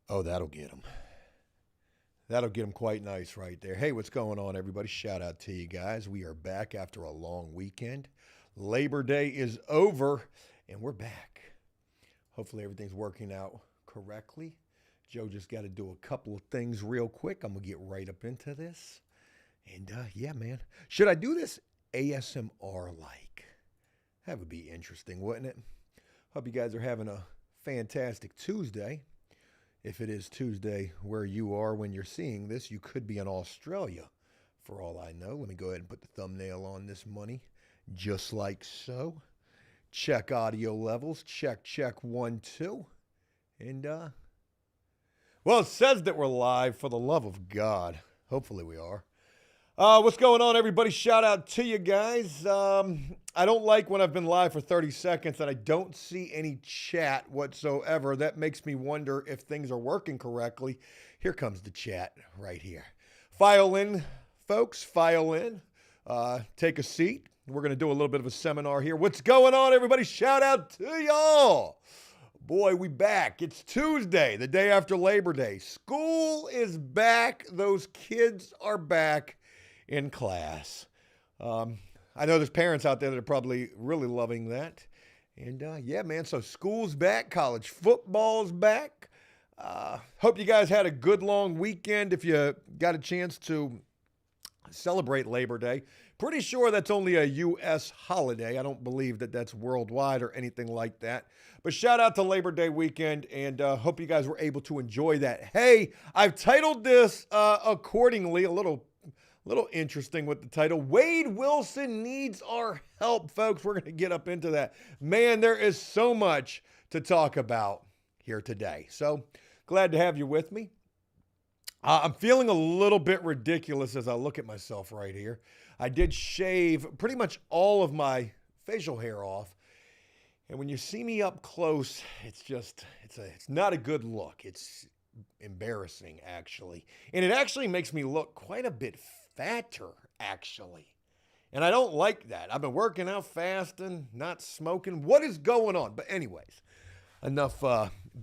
Oh, that'll get them. That'll get them quite nice right there. Hey, what's going on, everybody? Shout out to you guys. We are back after a long weekend. Labor Day is over, and we're back. Hopefully, everything's working out correctly. Joe just got to do a couple of things real quick. I'm going to get right up into this. And yeah, man. Should I do this ASMR like? That would be interesting, wouldn't it? Hope you guys are having a fantastic Tuesday. If it is Tuesday where you are when you're seeing this, you could be in Australia for all I know. Let me go ahead and put the thumbnail on this money, just like so. Check audio levels. Check, 1, 2. And, well, it says that we're live, for the love of God. Hopefully we are. What's going on, everybody? Shout out to you guys. I don't like when I've been live for 30 seconds and I don't see any chat whatsoever. That makes me wonder if things are working correctly. Here comes the chat right here. File in, folks. File in. Take a seat. We're going to do a little bit of a seminar here. What's going on, everybody? Shout out to y'all. Boy, we back. It's Tuesday, the day after Labor Day. School is back. Those kids are back in class. I know there's parents out there that are probably really loving that. And yeah, man, so school's back. College football's back. Hope you guys had a good long weekend. If you got a chance to celebrate Labor Day. Pretty sure that's only a U.S. holiday. I don't believe that that's worldwide or anything like that. But shout out to Labor Day weekend, and hope you guys were able to enjoy that. Hey, I've titled this accordingly, a little interesting with the title. Wade Wilson needs our help, folks. We're going to get up into that. Man, there is so much to talk about here today. So glad to have you with me. I'm feeling a little bit ridiculous as I look at myself right here. I did shave pretty much all of my facial hair off. And when you see me up close, it's not a good look. It's embarrassing, actually. And it actually makes me look quite a bit fatter, actually. And I don't like that. I've been working out, fasting, not smoking. What is going on? But anyways, enough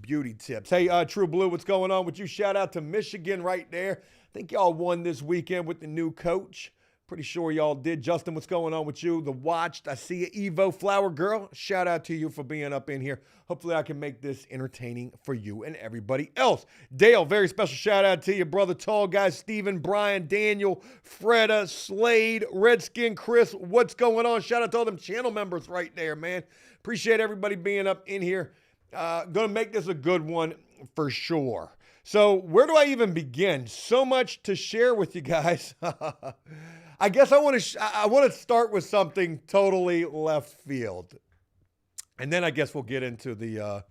beauty tips. Hey, True Blue, what's going on with you? Shout out to Michigan right there. I think y'all won this weekend with the new coach. Pretty sure y'all did. Justin, what's going on with you? The Watched, I see you. Evo Flower Girl, shout out to you for being up in here. Hopefully I can make this entertaining for you and everybody else. Dale, very special shout out to you, brother. Tall guys, Steven, Brian, Daniel, Freda, Slade, Redskin, Chris, what's going on? Shout out to all them channel members right there, man. Appreciate everybody being up in here. Gonna make this a good one for sure. So where do I even begin? So much to share with you guys. I guess I want to start with something totally left field, and then I guess we'll get into the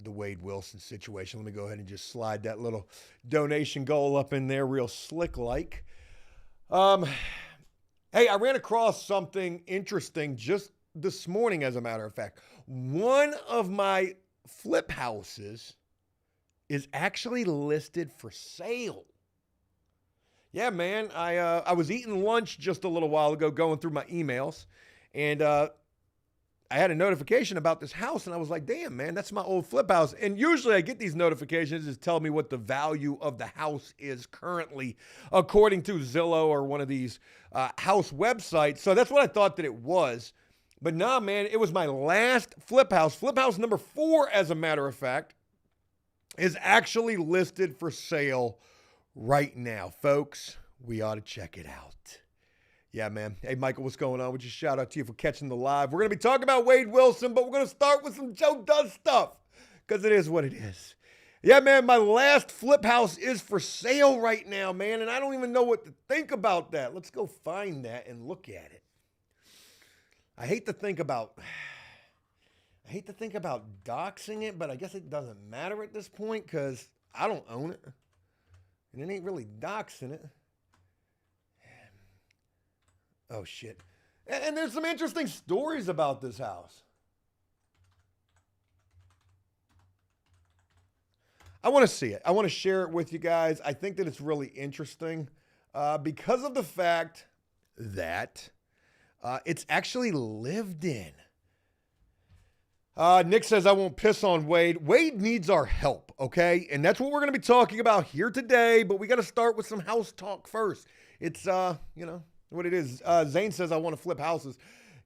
Wade Wilson situation. Let me go ahead and just slide that little donation goal up in there, real slick like. Hey, I ran across something interesting just this morning, as a matter of fact. One of my flip houses is actually listed for sale. Yeah, man, I was eating lunch just a little while ago, going through my emails, and I had a notification about this house, and I was like, damn, man, that's my old flip house. And usually I get these notifications to tell me what the value of the house is currently, according to Zillow or one of these house websites. So that's what I thought that it was. But nah, man, it was my last flip house. Flip house number 4, as a matter of fact, is actually listed for sale right now. Folks, we ought to check it out. Yeah, man. Hey, Michael, what's going on? We just shout out to you for catching the live. We're going to be talking about Wade Wilson, but we're going to start with some Joe Does stuff because it is what it is. Yeah, man, my last flip house is for sale right now, man, and I don't even know what to think about that. Let's go find that and look at it. I hate to think about doxing it, but I guess it doesn't matter at this point because I don't own it. And it ain't really doxing it. Oh, shit. And there's some interesting stories about this house. I want to see it. I want to share it with you guys. I think that it's really interesting because of the fact that... it's actually lived in. Nick says, I won't piss on Wade. Wade needs our help, okay? And that's what we're going to be talking about here today, but we got to start with some house talk first. It's, what it is. Zane says, I want to flip houses.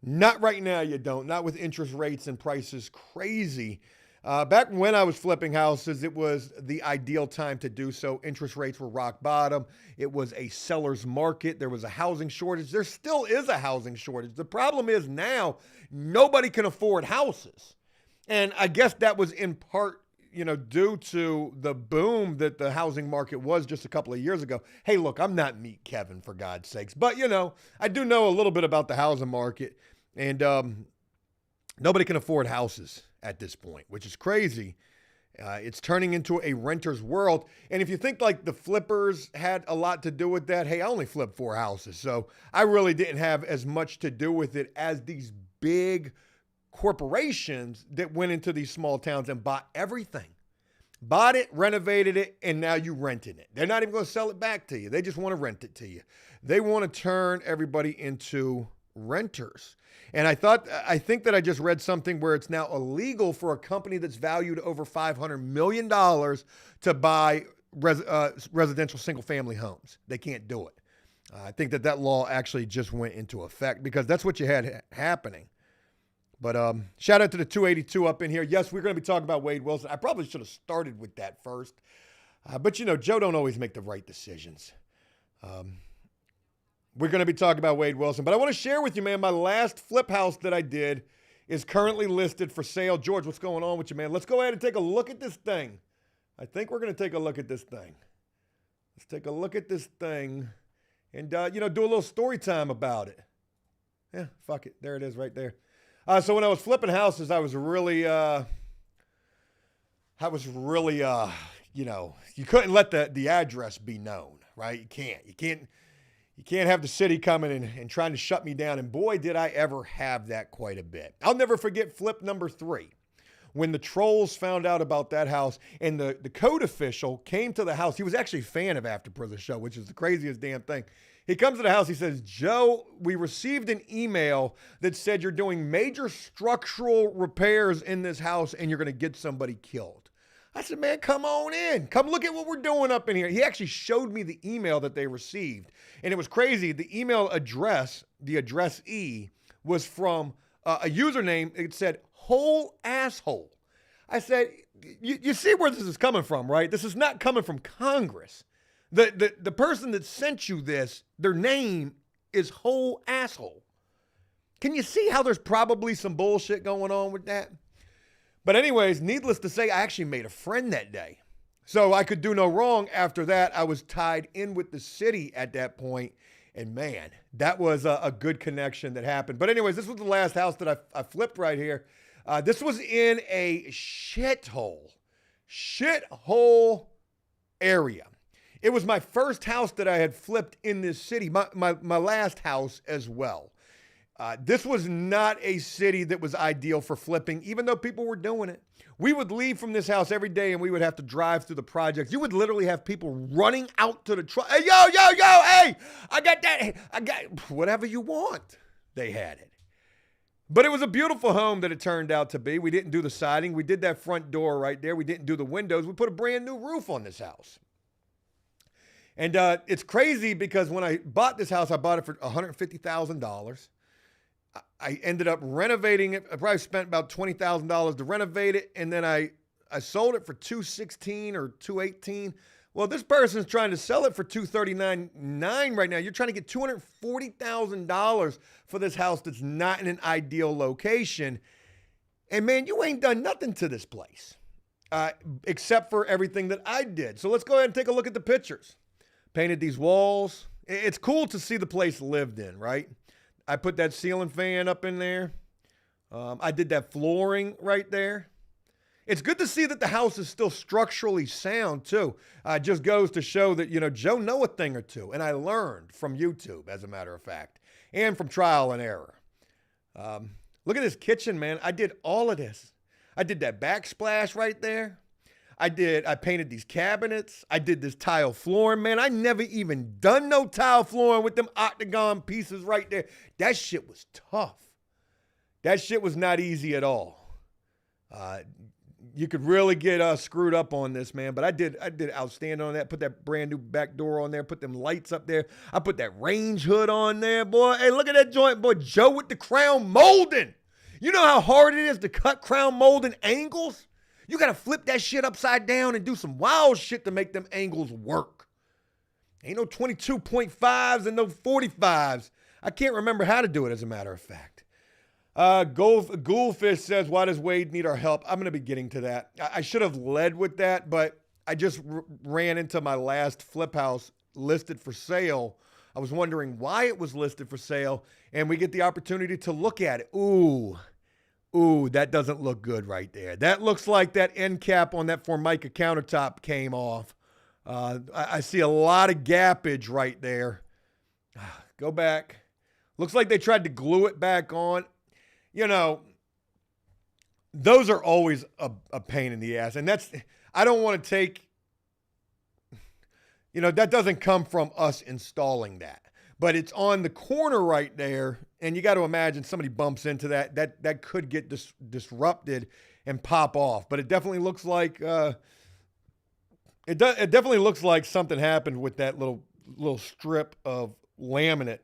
Not right now, you don't. Not with interest rates and prices crazy. Back when I was flipping houses, it was the ideal time to do so. Interest rates were rock bottom. It was a seller's market. There was a housing shortage. There still is a housing shortage. The problem is now nobody can afford houses. And I guess that was in part, due to the boom that the housing market was just a couple of years ago. Hey, look, I'm not Meet Kevin, for God's sakes. But, I do know a little bit about the housing market. And nobody can afford houses at this point, which is crazy. It's turning into a renter's world. And if you think like the flippers had a lot to do with that, hey, I only flipped 4 houses. So I really didn't have as much to do with it as these big corporations that went into these small towns and bought everything. Bought it, renovated it, and now you renting it. They're not even going to sell it back to you. They just want to rent it to you. They want to turn everybody into renters. And I think that I just read something where it's now illegal for a company that's valued over $500 million to buy residential single-family homes. They can't do it. I think that law actually just went into effect because that's what you had happening. But shout out to the 282 up in here. Yes, we're going to be talking about Wade Wilson. I probably should have started with that first. But, Joe don't always make the right decisions. We're going to be talking about Wade Wilson. But I want to share with you, man, my last flip house that I did is currently listed for sale. George, what's going on with you, man? Let's go ahead and take a look at this thing. I think we're going to take a look at this thing. Let's take a look at this thing and, do a little story time about it. Yeah, fuck it. There it is right there. So when I was flipping houses, I was really, you couldn't let the address be known, right? You can't have the city coming and trying to shut me down. And boy, did I ever have that quite a bit. I'll never forget flip number 3. When the trolls found out about that house and the code official came to the house. He was actually a fan of AfterPrisonShow, which is the craziest damn thing. He comes to the house. He says, Joe, we received an email that said you're doing major structural repairs in this house and you're going to get somebody killed. I said, man, come on in. Come look at what we're doing up in here. He actually showed me the email that they received. And it was crazy. The email address, the addressee, was from a username. It said, whole asshole. I said, you see where this is coming from, right? This is not coming from Congress. The person that sent you this, their name is whole asshole. Can you see how there's probably some bullshit going on with that? But anyways, needless to say, I actually made a friend that day. So I could do no wrong. After that, I was tied in with the city at that point. And man, that was a good connection that happened. But anyways, this was the last house that I flipped right here. This was in a shithole area. It was my first house that I had flipped in this city, my last house as well. This was not a city that was ideal for flipping, even though people were doing it. We would leave from this house every day and we would have to drive through the projects. You would literally have people running out to the truck. Hey, yo, hey, I got that. I got whatever you want. They had it. But it was a beautiful home that it turned out to be. We didn't do the siding. We did that front door right there. We didn't do the windows. We put a brand new roof on this house. And it's crazy because when I bought this house, I bought it for $150,000. I ended up renovating it. I probably spent about $20,000 to renovate it. And then I sold it for $216,000 or $218,000. Well, this person's trying to sell it for $239,900 right now. You're trying to get $240,000 for this house that's not in an ideal location. And man, you ain't done nothing to this place except for everything that I did. So let's go ahead and take a look at the pictures. Painted these walls. It's cool to see the place lived in, right? I put that ceiling fan up in there. I did that flooring right there. It's good to see that the house is still structurally sound too. Just goes to show that, Joe know a thing or two. And I learned from YouTube, as a matter of fact, and from trial and error. Look at this kitchen, man. I did all of this. I did that backsplash right there. I painted these cabinets. I did this tile flooring, man. I never even done no tile flooring with them octagon pieces right there. That shit was tough. That shit was not easy at all. You could really get screwed up on this, man. But I did outstanding on that. Put that brand new back door on there. Put them lights up there. I put that range hood on there, boy. Hey, look at that joint, boy. Joe with the crown molding. You know how hard it is to cut crown molding angles? You got to flip that shit upside down and do some wild shit to make them angles work. Ain't no 22.5s and no 45s. I can't remember how to do it, as a matter of fact. Ghoulfish says, why does Wade need our help? I'm going to be getting to that. I should have led with that, but I just ran into my last flip house listed for sale. I was wondering why it was listed for sale, and we get the opportunity to look at it. Ooh, that doesn't look good right there. That looks like that end cap on that Formica countertop came off. I see a lot of gappage right there. Go back. Looks like they tried to glue it back on. You know, those are always a pain in the ass. And I don't want to take, that doesn't come from us installing that. But it's on the corner right there. And you got to imagine somebody bumps into that could get disrupted and pop off. But it definitely looks like, it definitely looks like something happened with that little strip of laminate.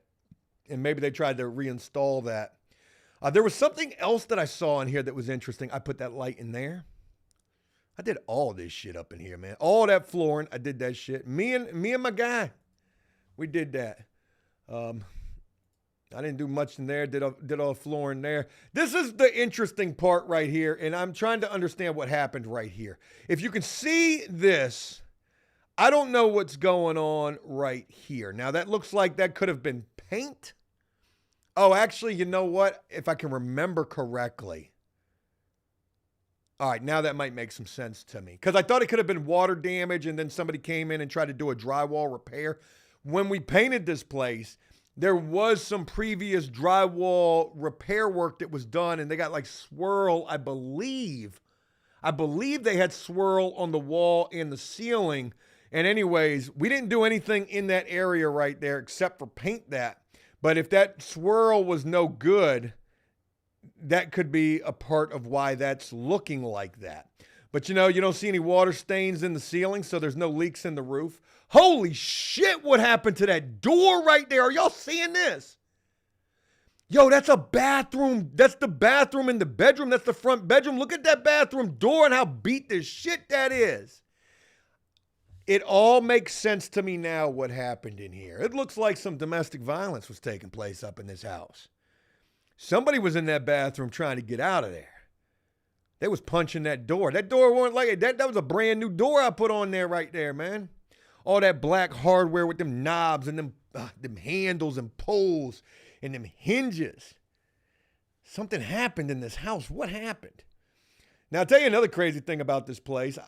And maybe they tried to reinstall that. There was something else that I saw in here that was interesting. I put that light in there. I did all this shit up in here, man. All that flooring, I did that shit. Me and my guy, we did that. I didn't do much in there. Did all the flooring there. This is the interesting part right here, and I'm trying to understand what happened right here. If you can see this, I don't know what's going on right here. Now, that looks like that could have been paint. Oh, actually, you know what? If I can remember correctly. All right, now that might make some sense to me. Because I thought it could have been water damage and then somebody came in and tried to do a drywall repair. When we painted this place, there was some previous drywall repair work that was done, and they got like swirl, I believe. I believe they had swirl on the wall and the ceiling. And anyways, we didn't do anything in that area right there except for paint that. But if that swirl was no good, that could be a part of why that's looking like that. But you don't see any water stains in the ceiling, so there's no leaks in the roof. Holy shit, what happened to that door right there? Are y'all seeing this? Yo, that's a bathroom. That's the bathroom in the bedroom. That's the front bedroom. Look at that bathroom door and how beat the shit that is. It all makes sense to me now what happened in here. It looks like some domestic violence was taking place up in this house. Somebody was in that bathroom trying to get out of there. They was punching that door. That door wasn't like it. That was a brand new door I put on there right there, man. All that black hardware with them knobs and them handles and poles and them hinges. Something happened in this house. What happened? Now, I'll tell you another crazy thing about this place.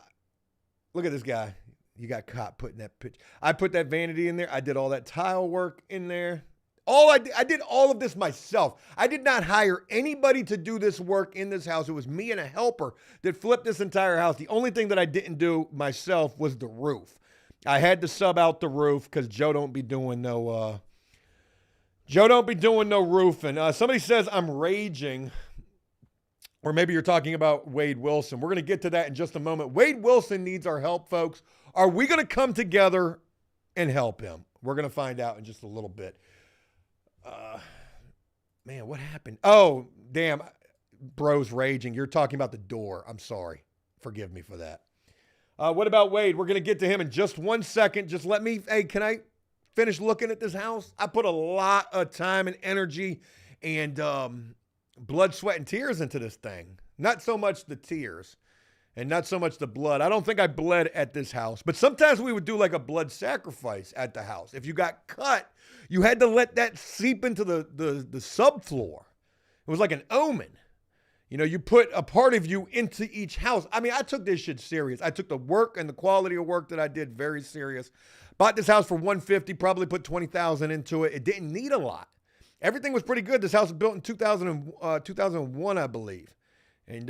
Look at this guy. You got caught putting that pitch. I put that vanity in there. I did all that tile work in there. I did all of this myself. I did not hire anybody to do this work in this house. It was me and a helper that flipped this entire house. The only thing that I didn't do myself was the roof. I had to sub out the roof because Joe don't be doing no roofing. Somebody says I'm raging. Or maybe you're talking about Wade Wilson. We're going to get to that in just a moment. Wade Wilson needs our help, folks. Are we going to come together and help him? We're going to find out in just a little bit. Man, what happened? Oh, damn. Bro's raging. You're talking about the door. I'm sorry. Forgive me for that. What about Wade? We're going to get to him in just 1 second. Just let me, can I finish looking at this house? I put a lot of time and energy and blood, sweat, and tears into this thing. Not so much the tears and not so much the blood. I don't think I bled at this house, but sometimes we would do like a blood sacrifice at the house. If you got cut, you had to let that seep into the subfloor. It was like an omen. You put a part of you into each house. I mean, I took this shit serious. I took the work and the quality of work that I did very serious. Bought this house for $150, probably put $20,000 into it. It didn't need a lot. Everything was pretty good. This house was built in 2001, I believe. And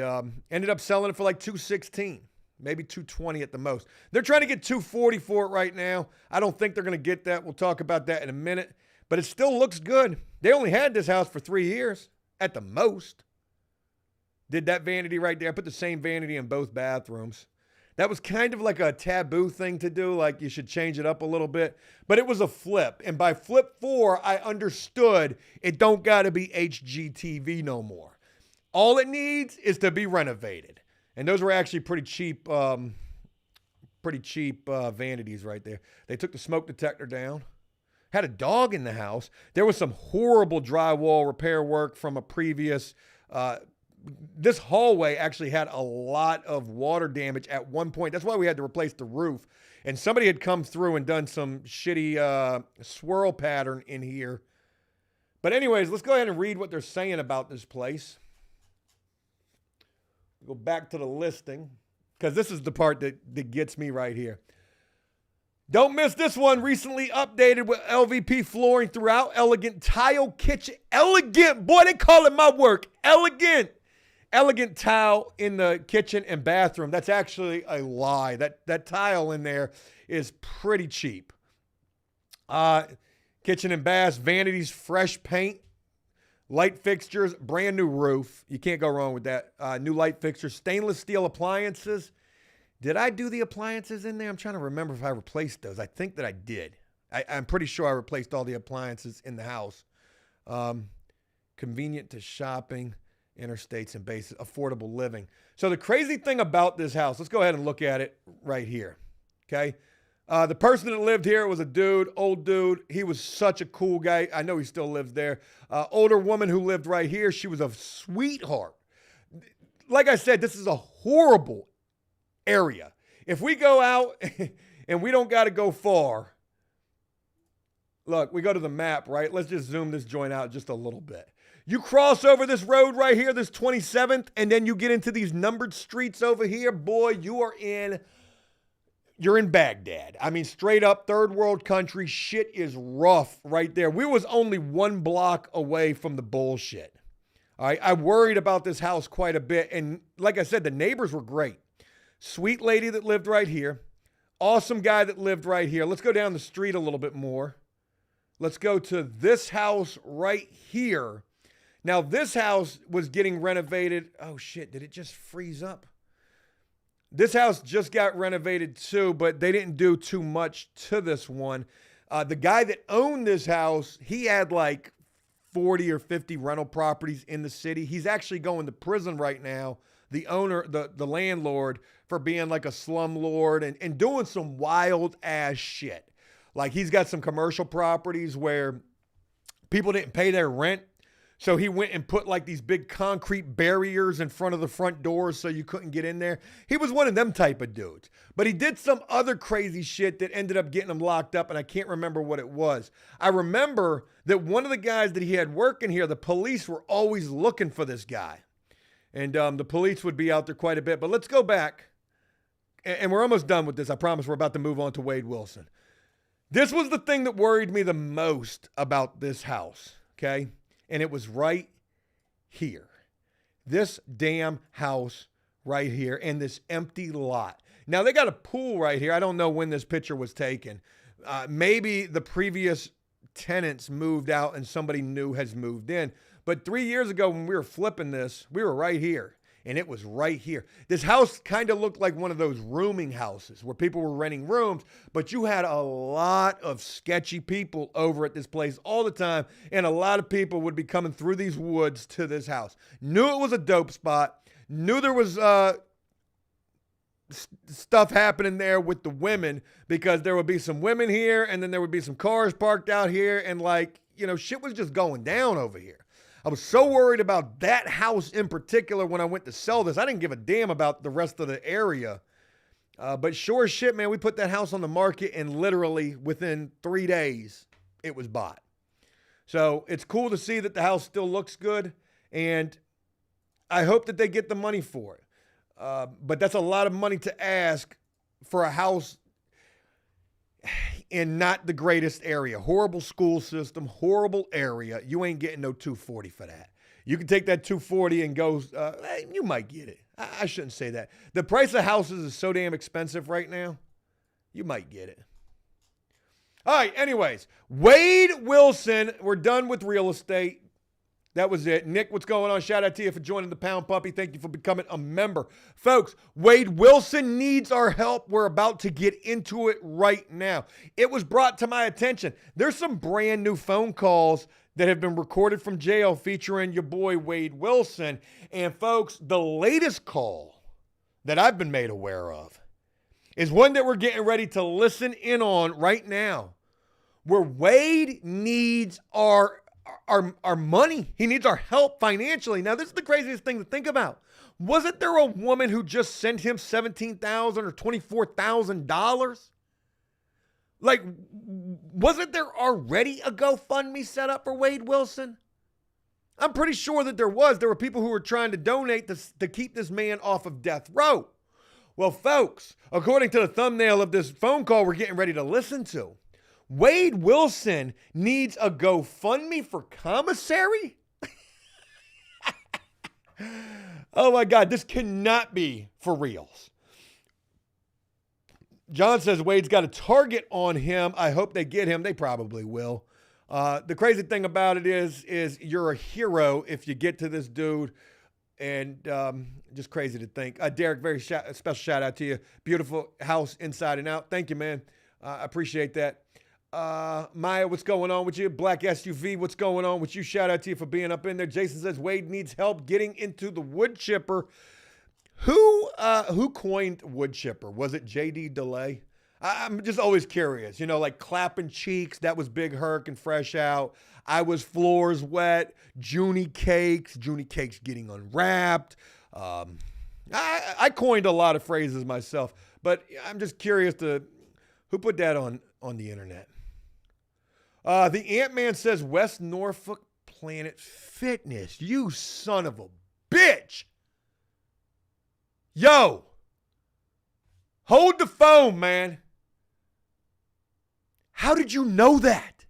ended up selling it for like $216, maybe $220 at the most. They're trying to get $240 for it right now. I don't think they're going to get that. We'll talk about that in a minute. But it still looks good. They only had this house for 3 years at the most. Did that vanity right there. I put the same vanity in both bathrooms. That was kind of like a taboo thing to do, like you should change it up a little bit. But it was a flip. And by flip 4, I understood it don't got to be HGTV no more. All it needs is to be renovated. And those were actually pretty cheap vanities right there. They took the smoke detector down. Had a dog in the house. There was some horrible drywall repair work from a previous this hallway actually had a lot of water damage at one point. That's why we had to replace the roof. And somebody had come through and done some shitty swirl pattern in here. But anyways, let's go ahead and read what they're saying about this place. Go back to the listing, because this is the part that gets me right here. Don't miss this one. Recently updated with LVP flooring throughout. Elegant tile kitchen. Elegant. Boy, they call it my work. Elegant. Elegant tile in the kitchen and bathroom. That's actually a lie. That tile in there is pretty cheap. Kitchen and baths, vanities, fresh paint, light fixtures, brand new roof. You can't go wrong with that. New light fixtures, stainless steel appliances. Did I do the appliances in there? I'm trying to remember if I replaced those. I think that I did. I'm pretty sure I replaced all the appliances in the house. Convenient to shopping, interstates and basic, affordable living. So the crazy thing about this house, let's go ahead and look at it right here. Okay. The person that lived here was a dude, old dude. He was such a cool guy. I know he still lives there. Older woman who lived right here. She was a sweetheart. Like I said, this is a horrible area. If we go out and we don't got to go far, look, we go to the map, right? Let's just zoom this joint out just a little bit. You cross over this road right here, this 27th, and then you get into these numbered streets over here. Boy, you're in Baghdad. I mean, straight up third world country. Shit is rough right there. We was only 1 block away from the bullshit. All right, I worried about this house quite a bit. And like I said, the neighbors were great. Sweet lady that lived right here. Awesome guy that lived right here. Let's go down the street a little bit more. Let's go to this house right here. Now, this house was getting renovated. Oh, shit. Did it just freeze up? This house just got renovated, too, but they didn't do too much to this one. The guy that owned this house, he had like 40 or 50 rental properties in the city. He's actually going to prison right now, the owner, the landlord, for being like a slumlord and doing some wild-ass shit. Like, he's got some commercial properties where people didn't pay their rent. So he went and put like these big concrete barriers in front of the front doors so you couldn't get in there. He was one of them type of dudes. But he did some other crazy shit that ended up getting him locked up, and I can't remember what it was. I remember that one of the guys that he had working here, the police were always looking for this guy. And the police would be out there quite a bit. But let's go back. And we're almost done with this. I promise we're about to move on to Wade Wilson. This was the thing that worried me the most about this house, okay? And it was right here. This damn house right here and this empty lot. Now, they got a pool right here. I don't know when this picture was taken. Maybe the previous tenants moved out and somebody new has moved in. But 3 years ago when we were flipping this, we were right here. And it was right here. This house kind of looked like one of those rooming houses where people were renting rooms, but you had a lot of sketchy people over at this place all the time, and a lot of people would be coming through these woods to this house. Knew it was a dope spot, knew there was stuff happening there with the women, because there would be some women here, and then there would be some cars parked out here, and like, you know, shit was just going down over here. I was so worried about that house in particular when I went to sell this. I didn't give a damn about the rest of the area. But sure as shit, man, we put that house on the market and literally within 3 days, it was bought. So it's cool to see that the house still looks good. And I hope that they get the money for it. But that's a lot of money to ask for a house in not the greatest area. Horrible school system, horrible area. You ain't getting no 240 for that. You can take that 240 and go, you might get it. I shouldn't say that. The price of houses is so damn expensive right now. You might get it. All right, anyways. Wade Wilson, we're done with real estate. That was it. Nick, what's going on? Shout out to you for joining the Pound Puppy. Thank you for becoming a member. Folks, Wade Wilson needs our help. We're about to get into it right now. It was brought to my attention. There's some brand new phone calls that have been recorded from jail featuring your boy Wade Wilson. And folks, the latest call that I've been made aware of is one that we're getting ready to listen in on right now, where Wade needs our money. He needs our help financially. Now, this is the craziest thing to think about. Wasn't there a woman who just sent him $17,000 or $24,000? Like, wasn't there already a GoFundMe set up for Wade Wilson? I'm pretty sure that there was. There were people who were trying to donate to keep this man off of death row. Well, folks, according to the thumbnail of this phone call we're getting ready to listen to, Wade Wilson needs a GoFundMe for commissary? Oh my God, this cannot be for reals. John says Wade's got a target on him. I hope they get him. They probably will. The crazy thing about it is you're a hero if you get to this dude. And just crazy to think. Derek, very special shout out to you. Beautiful house inside and out. Thank you, man. I appreciate that. Maya, what's going on with you? Black SUV, what's going on with you? Shout out to you for being up in there. Jason says Wade needs help getting into the wood chipper. Who coined wood chipper? Was it JD DeLay? I'm just always curious. You know, like clapping cheeks, that was Big Herc and Fresh Out. I was floors wet. Junie cakes getting unwrapped. I coined a lot of phrases myself, but I'm just curious who put that on the internet. The Ant-Man says West Norfolk Planet Fitness. You son of a bitch. Yo. Hold the phone, man. How did you know that?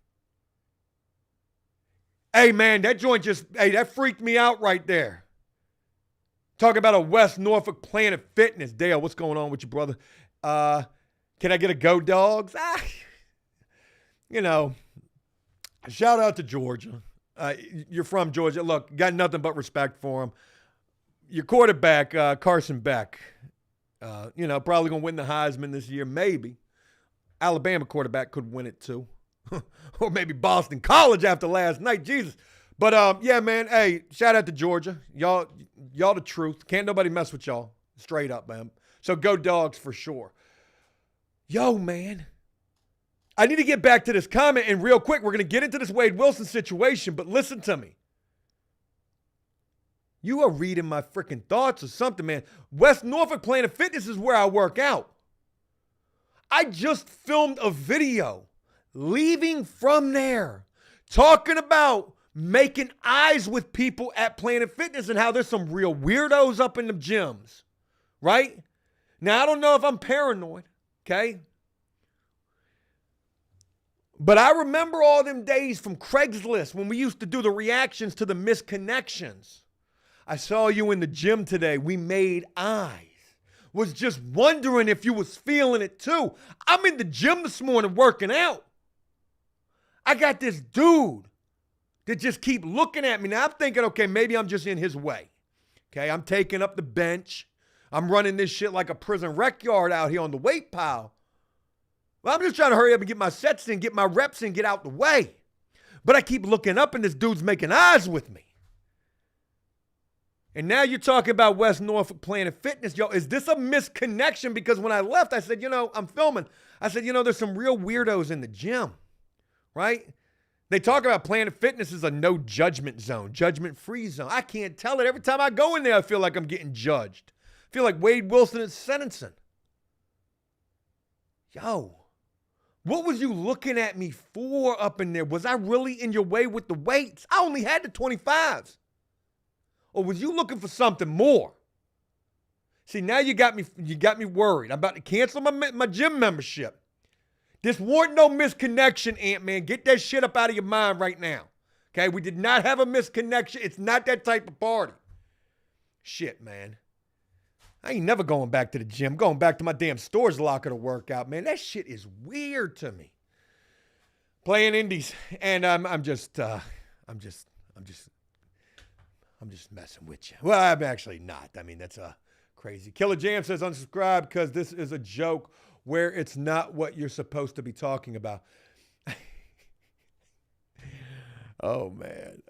Hey, man, that joint that freaked me out right there. Talk about a West Norfolk Planet Fitness. Dale, what's going on with you, brother? Can I get a Go Dogs? You know, shout out to Georgia. You're from Georgia. Look, got nothing but respect for him. Your quarterback, Carson Beck, probably going to win the Heisman this year, maybe. Alabama quarterback could win it too. Or maybe Boston College after last night. Jesus. But, yeah, man, hey, shout out to Georgia. Y'all the truth. Can't nobody mess with y'all. Straight up, man. So go Dogs for sure. Yo, man. I need to get back to this comment, and real quick, we're going to get into this Wade Wilson situation, but listen to me. You are reading my freaking thoughts or something, man. West Norfolk Planet Fitness is where I work out. I just filmed a video leaving from there talking about making eyes with people at Planet Fitness and how there's some real weirdos up in the gyms, right? Now, I don't know if I'm paranoid, okay? But I remember all them days from Craigslist when we used to do the reactions to the misconnections. I saw you in the gym today. We made eyes. Was just wondering if you was feeling it too. I'm in the gym this morning working out. I got this dude that just keep looking at me. Now I'm thinking, okay, maybe I'm just in his way. Okay, I'm taking up the bench. I'm running this shit like a prison rec yard out here on the weight pile. Well, I'm just trying to hurry up and get my sets in, get my reps in, get out the way. But I keep looking up and this dude's making eyes with me. And now you're talking about West Norfolk Planet Fitness. Yo, is this a misconnection? Because when I left, I said, I'm filming. I said, there's some real weirdos in the gym, right? They talk about Planet Fitness as a no judgment zone, judgment-free zone. I can't tell it. Every time I go in there, I feel like I'm getting judged. I feel like Wade Wilson is sentencing. Yo, what was you looking at me for up in there? Was I really in your way with the weights? I only had the 25s. Or was you looking for something more? See, now you got me worried. I'm about to cancel my gym membership. This wasn't no misconnection, Ant-Man. Get that shit up out of your mind right now. Okay, we did not have a misconnection. It's not that type of party. Shit, man. I ain't never going back to the gym. Going back to my damn storage locker to work out, man. That shit is weird to me. Playing indies, and I'm just I'm just messing with you. Well, I'm actually not. I mean, that's crazy. Killer Jam says unsubscribe because this is a joke where it's not what you're supposed to be talking about. Oh, man.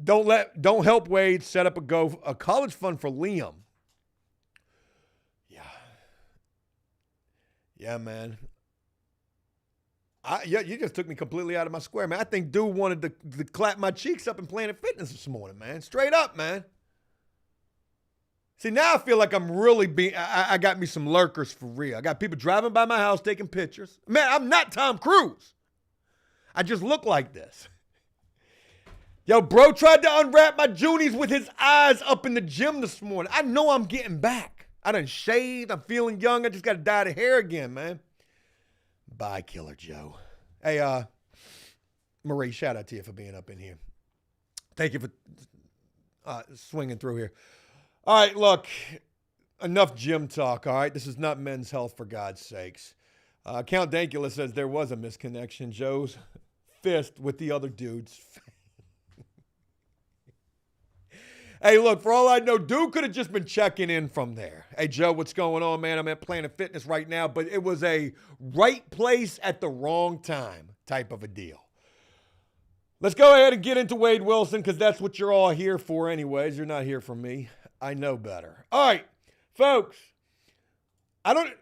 Don't help Wade set up a college fund for Liam. Yeah. Yeah, man. You just took me completely out of my square, man. I think dude wanted to clap my cheeks up in Planet Fitness this morning, man. Straight up, man. See, now I feel like I'm really I got me some lurkers for real. I got people driving by my house taking pictures. Man, I'm not Tom Cruise. I just look like this. Yo, bro tried to unwrap my Junies with his eyes up in the gym this morning. I know I'm getting back. I done shaved. I'm feeling young. I just got to dye the hair again, man. Bye, Killer Joe. Hey, Marie, shout out to you for being up in here. Thank you for swinging through here. All right, look, enough gym talk, all right? This is not Men's Health, for God's sakes. Count Dankula says there was a misconnection. Joe's fist with the other dude's. Hey, look, for all I know, dude could have just been checking in from there. Hey, Joe, what's going on, man? I'm at Planet Fitness right now, but it was a right place at the wrong time type of a deal. Let's go ahead and get into Wade Wilson because that's what you're all here for anyways. You're not here for me. I know better. All right, folks.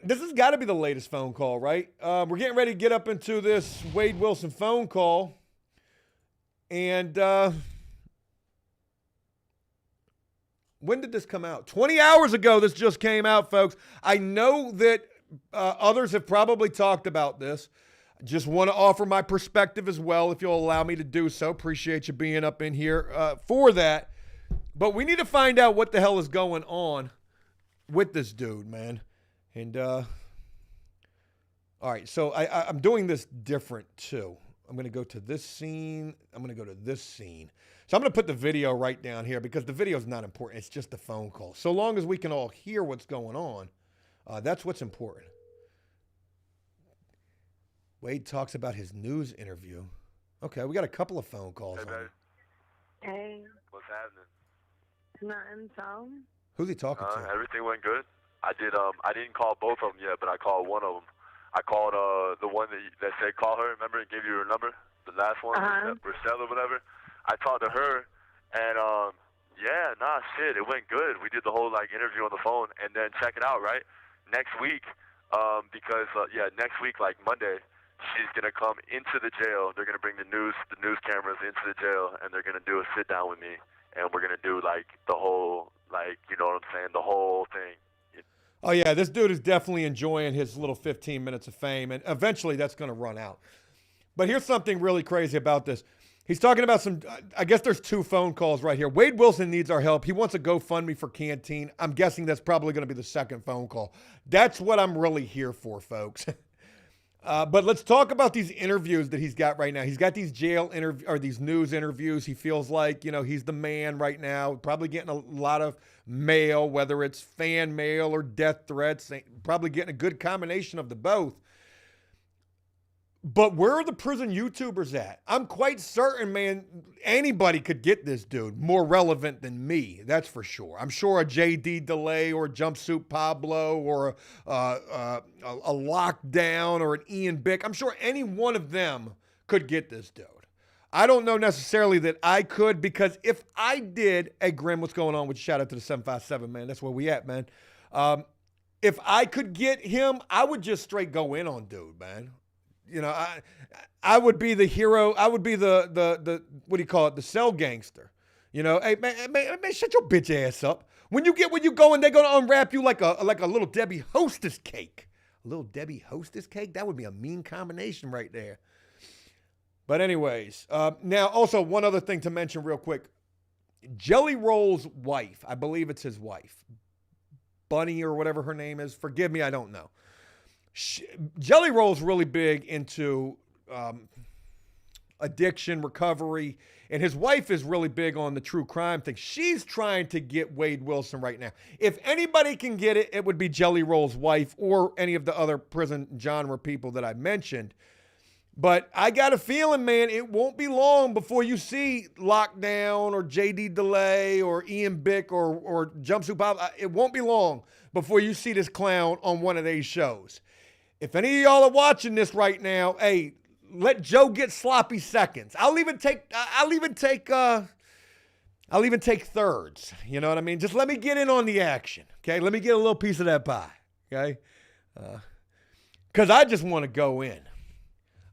This has got to be the latest phone call, right? We're getting ready to get up into this Wade Wilson phone call. And when did this come out? 20 hours ago, this just came out, folks. I know that others have probably talked about this. Just want to offer my perspective as well, if you'll allow me to do so. Appreciate you being up in here for that. But we need to find out what the hell is going on with this dude, man. And, all right, so I'm doing this different, too. I'm going to go to this scene. I'm going to go to this scene. So I'm going to put the video right down here because the video is not important. It's just a phone call. So long as we can all hear what's going on, that's what's important. Wade talks about his news interview. Okay, we got a couple of phone calls. Hey, babe. Hey, What's happening? nothing, Tom. Who's he talking to? Everything went good. I didn't call both of them yet, but I called one of them. I called the one that said call her. Remember, and gave you her number, the last one, Rochelle or whatever. I talked to her, and shit, it went good. We did the whole interview on the phone, and then check it out, right? Next week, next week, like Monday, she's gonna come into the jail. They're gonna bring the news cameras into the jail, and they're gonna do a sit down with me, and we're gonna do the whole, you know what I'm saying, the whole thing. Oh, yeah, this dude is definitely enjoying his little 15 minutes of fame, and eventually that's going to run out. But here's something really crazy about this. He's talking about I guess there's two phone calls right here. Wade Wilson needs our help. He wants a GoFundMe for Canteen. I'm guessing that's probably going to be the second phone call. That's what I'm really here for, folks. But let's talk about these interviews that he's got right now. He's got these these news interviews. He feels like, he's the man right now, probably getting a lot of mail, whether it's fan mail or death threats, probably getting a good combination of the both. But where are the prison YouTubers at? I'm quite certain, man, anybody could get this dude more relevant than me. That's for sure. I'm sure a JD Delay or a Jumpsuit Pablo or a Lockdown or an Ian Bick, I'm sure any one of them could get this dude. I don't know necessarily that I could, because if I did, hey, Grim, what's going on with you? Shout out to the 757, man. That's where we at, man. If I could get him, I would just straight go in on dude, man. I would be the hero. I would be the what do you call it? The cell gangster. Hey man, shut your bitch ass up. When you go and they're gonna unwrap you like a little Debbie Hostess cake. A little Debbie Hostess cake? That would be a mean combination right there. But anyways, now also one other thing to mention real quick. Jelly Roll's wife, I believe it's his wife, Bunny or whatever her name is. Forgive me, I don't know. Jelly Roll's really big into addiction, recovery, and his wife is really big on the true crime thing. She's trying to get Wade Wilson right now. If anybody can get it, it would be Jelly Roll's wife or any of the other prison genre people that I mentioned. But I got a feeling, man, it won't be long before you see Lockdown or JD Delay or Ian Bick or Jumpsuit Bob. It won't be long before you see this clown on one of these shows. If any of y'all are watching this right now, hey, let Joe get sloppy seconds. I'll even take thirds. You know what I mean? Just let me get in on the action. Okay, let me get a little piece of that pie. Okay, because I just want to go in.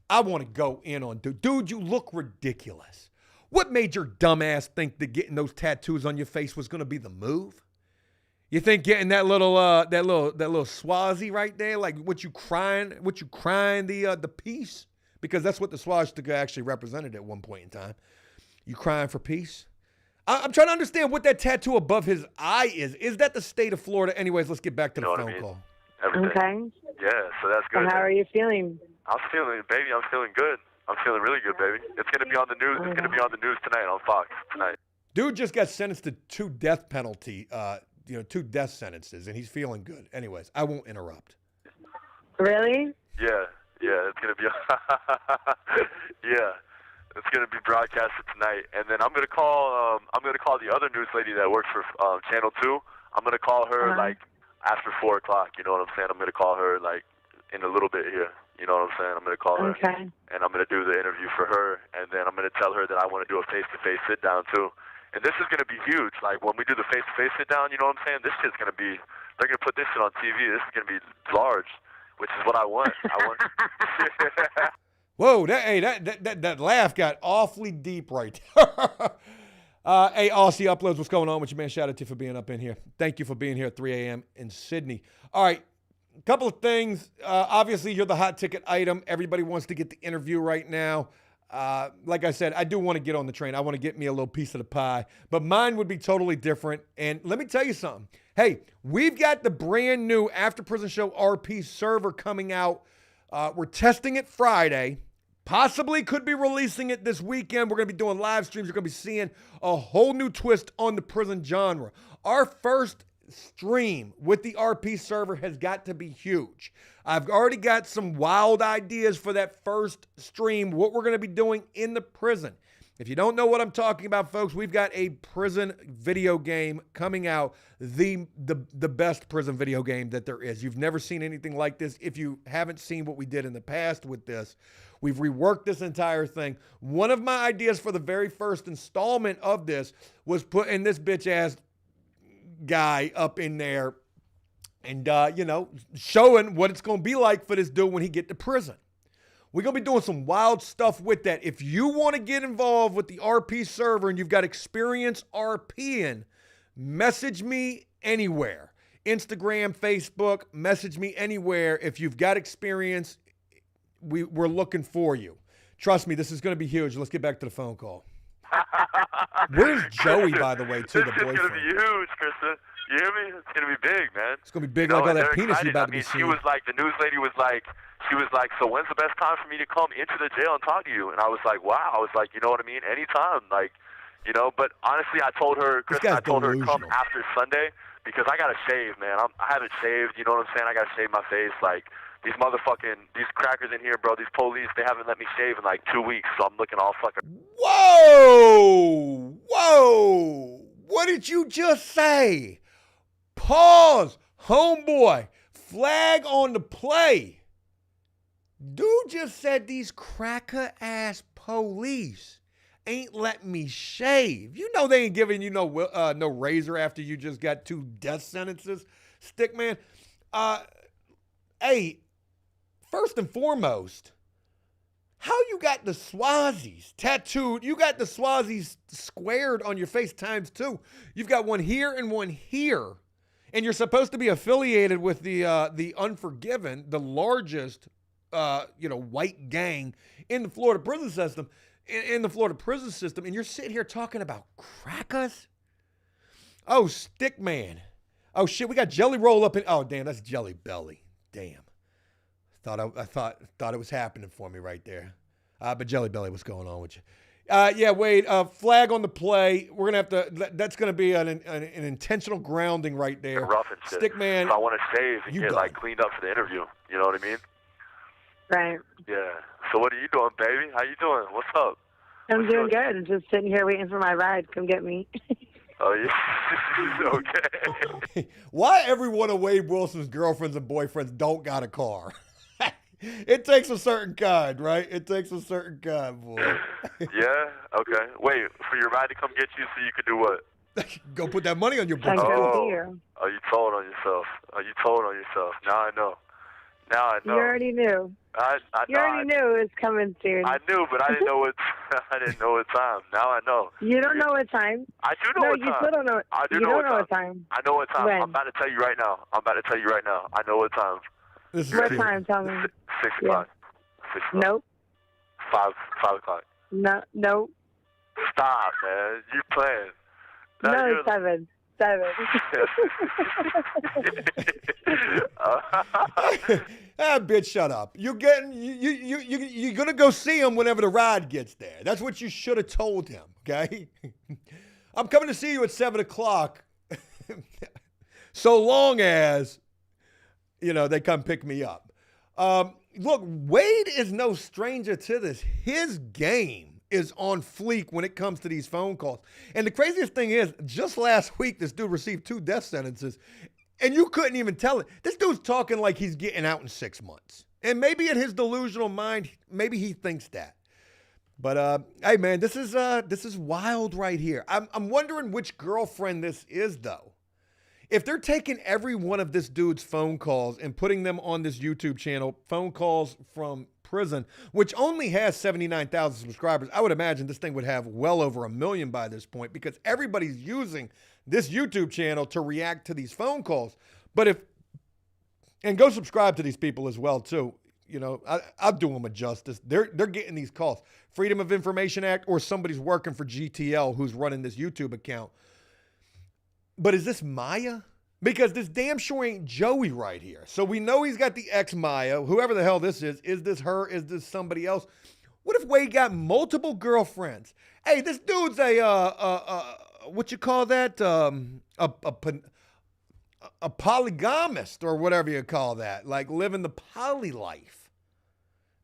I want to go in on dude. You look ridiculous. What made your dumb ass think that getting those tattoos on your face was going to be the move? You think getting that little swazi right there, like what you crying the peace, because that's what the swastika actually represented at one point in time. You crying for peace? I'm trying to understand what that tattoo above his eye is. Is that the state of Florida? Anyways, let's get back to the phone call. Everything. Okay. Yeah, so that's good. So how are you feeling? I'm feeling good. I'm feeling really good, baby. It's gonna be on the news. It's gonna be on the news tonight on Fox tonight. Dude just got sentenced to two death sentences, and he's feeling good. Anyways, I won't interrupt. Really? Yeah, it's gonna be. Yeah, it's gonna be broadcasted tonight, and then I'm gonna call the other news lady that works for Channel 2. I'm gonna call her like after 4 o'clock. You know what I'm saying? I'm gonna call her like in a little bit here. You know what I'm saying? I'm going to call her, and I'm going to do the interview for her, and then I'm going to tell her that I want to do a face-to-face sit-down, too. And this is going to be huge. Like, when we do the face-to-face sit-down, you know what I'm saying? This shit's going to be, they're going to put this shit on TV. This is going to be large, which is what I want. Whoa, that laugh got awfully deep right there. Hey, Aussie Uploads, what's going on with you, man? Shout out to you for being up in here. Thank you for being here at 3 a.m. in Sydney. All right. A couple of things. Obviously, you're the hot ticket item. Everybody wants to get the interview right now. Like I said, I do want to get on the train. I want to get me a little piece of the pie. But mine would be totally different. And let me tell you something. Hey, we've got the brand new After Prison Show RP server coming out. We're testing it Friday. Possibly could be releasing it this weekend. We're going to be doing live streams. You're going to be seeing a whole new twist on the prison genre. Our first stream with the RP server has got to be huge. I've already got some wild ideas for that first stream, what we're going to be doing in the prison. If you don't know what I'm talking about, folks, we've got a prison video game coming out, the best prison video game that there is. You've never seen anything like this. If you haven't seen what we did in the past with this, we've reworked this entire thing. One of my ideas for the very first installment of this was putting this bitch ass guy up in there and, showing what it's going to be like for this dude when he get to prison. We're going to be doing some wild stuff with that. If you want to get involved with the RP server and you've got experience RPing, message me anywhere. Instagram, Facebook, message me anywhere. If you've got experience, we're looking for you. Trust me, this is going to be huge. Let's get back to the phone call. Where's Joey, by the way, too, the boyfriend? This is going to be huge, Krista. You hear me? It's going to be big, man. It's going to be big like all that penis excited. you about to be seeing. She was like, the news lady was like, so when's the best time for me to come into the jail and talk to you? And I was like, wow. I was like, you know what I mean? Anytime. Like, but honestly, I told her, Krista, to come after Sunday because I got to shave, man. I haven't shaved. You know what I'm saying? I got to shave my face. Like, these crackers in here, bro, these police, they haven't let me shave in like 2 weeks, so I'm looking all fucking... Whoa! What did you just say? Pause, homeboy. Flag on the play. Dude just said these cracker-ass police ain't letting me shave. You know they ain't giving you no razor after you just got 2 death sentences, Stickman. Hey, first and foremost, how you got the Swazis tattooed? You got the Swazis squared on your face times 2. You've got one here and one here. And you're supposed to be affiliated with the Unforgiven, the largest, white gang in the Florida prison system. And you're sitting here talking about crackers? Oh, Stickman. Oh shit, we got Jelly Roll up in. Oh damn, that's Jelly Belly. Damn. I thought it was happening for me right there. But Jelly Belly, what's going on with you? Yeah, Wade, flag on the play. We're going to have to, that's going to be an intentional grounding right there. Rough and shit. Stickman. So I want to shave and get, cleaned up for the interview. You know what I mean? Right. Yeah. So what are you doing, baby? How you doing? What's up? I'm doing good. I'm just sitting here waiting for my ride. Come get me. Oh, yeah. Okay. Why every one of Wade Wilson's girlfriends and boyfriends don't got a car? It takes a certain kind, right? It takes a certain kind, boy. Yeah? Okay. Wait, for your ride to come get you so you could do what? Go put that money on your Thank book. you. Oh, you told on yourself. Oh, you told on yourself. Now I know. Now I know. You already knew. You already knew it was coming soon. I knew, but I didn't know I didn't know what time. Now I know. You don't know what time? I do know what time. No, you still don't know. I do you know don't what know time. what time. I know what time. When? I'm about to tell you right now. I know what time. This is What cute. time? Tell me. 6 o'clock. 6 o'clock. Nope. 5 o'clock. No. Nope. Stop, man. You playing. No, 7. 7. Bitch, shut up. You're gonna go see him whenever the ride gets there. That's what you should have told him, okay? I'm coming to see you at 7 o'clock. So long as, they come pick me up. Look, Wade is no stranger to this. His game is on fleek when it comes to these phone calls. And the craziest thing is, just last week, this dude received 2 death sentences, and you couldn't even tell it. This dude's talking like he's getting out in 6 months. And maybe in his delusional mind, maybe he thinks that. But, hey, man, this is wild right here. I'm wondering which girlfriend this is, though. If they're taking every one of this dude's phone calls and putting them on this YouTube channel, phone calls from prison, which only has 79,000 subscribers, I would imagine this thing would have well over 1 million by this point because everybody's using this YouTube channel to react to these phone calls. And go subscribe to these people as well, too. I'll do them a justice. They're getting these calls. Freedom of Information Act, or somebody's working for GTL who's running this YouTube account. But is this Maya? Because this damn sure ain't Joey right here. So we know he's got the ex-Maya, whoever the hell this is. Is this her? Is this somebody else? What if Wade got multiple girlfriends? Hey, this dude's what you call that? A polygamist or whatever you call that. Like living the poly life.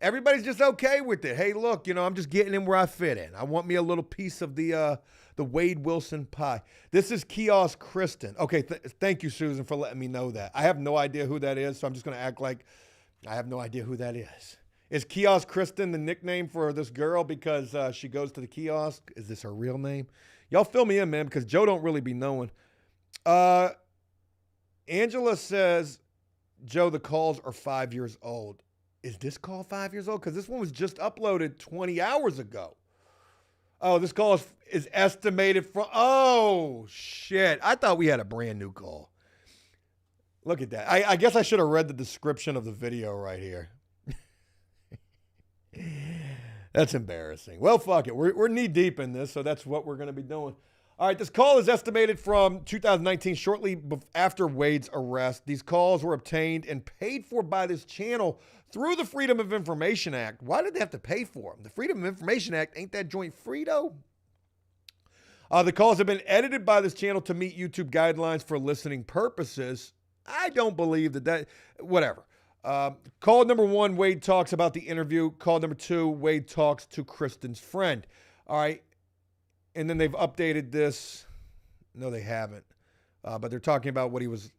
Everybody's just okay with it. Hey, look, I'm just getting in where I fit in. I want me a little piece of the Wade Wilson pie. This is Kiosk Kristen. Okay, thank you, Susan, for letting me know that. I have no idea who that is, so I'm just going to act like I have no idea who that is. Is Kiosk Kristen the nickname for this girl because she goes to the kiosk? Is this her real name? Y'all fill me in, man, because Joe don't really be knowing. Angela says, Joe, the calls are 5 years old. Is this call 5 years old? Because this one was just uploaded 20 hours ago. Oh, this call is estimated from, oh, shit. I thought we had a brand new call. Look at that. I guess I should have read the description of the video right here. That's embarrassing. Well, fuck it. We're knee deep in this, so that's what we're going to be doing. All right, this call is estimated from 2019, shortly after Wade's arrest. These calls were obtained and paid for by this channel through the Freedom of Information Act. Why did they have to pay for them? The Freedom of Information Act, ain't that joint free, though? The calls have been edited by this channel to meet YouTube guidelines for listening purposes. I don't believe that whatever. Call number 1, Wade talks about the interview. Call number 2, Wade talks to Kristen's friend. All right. And then they've updated this. No, they haven't. But they're talking about what he was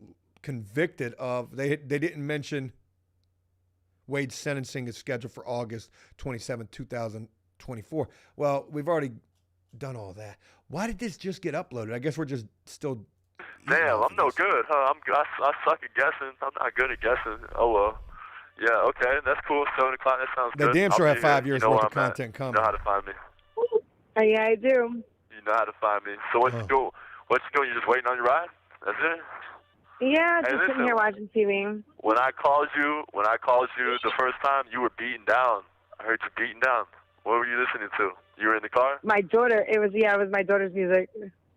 convicted of. They didn't mention Wade's sentencing is scheduled for August 27, 2024. Well, we've already done all that. Why did this just get uploaded? I guess we're just still... Damn, I'm no good, huh? I suck at guessing. I'm not good at guessing. Oh, well. Yeah, okay, that's cool. 7 o'clock, that sounds good. They damn sure have 5 years worth of content coming. You know how to find me. Yeah, I do. You know how to find me. So what you doing? You just waiting on your ride? That's it? Yeah, Hey, just listen, sitting here watching TV. When I called you the first time, you were beaten down. I heard you beaten down. What were you listening to? You were in the car? My daughter, it was my daughter's music.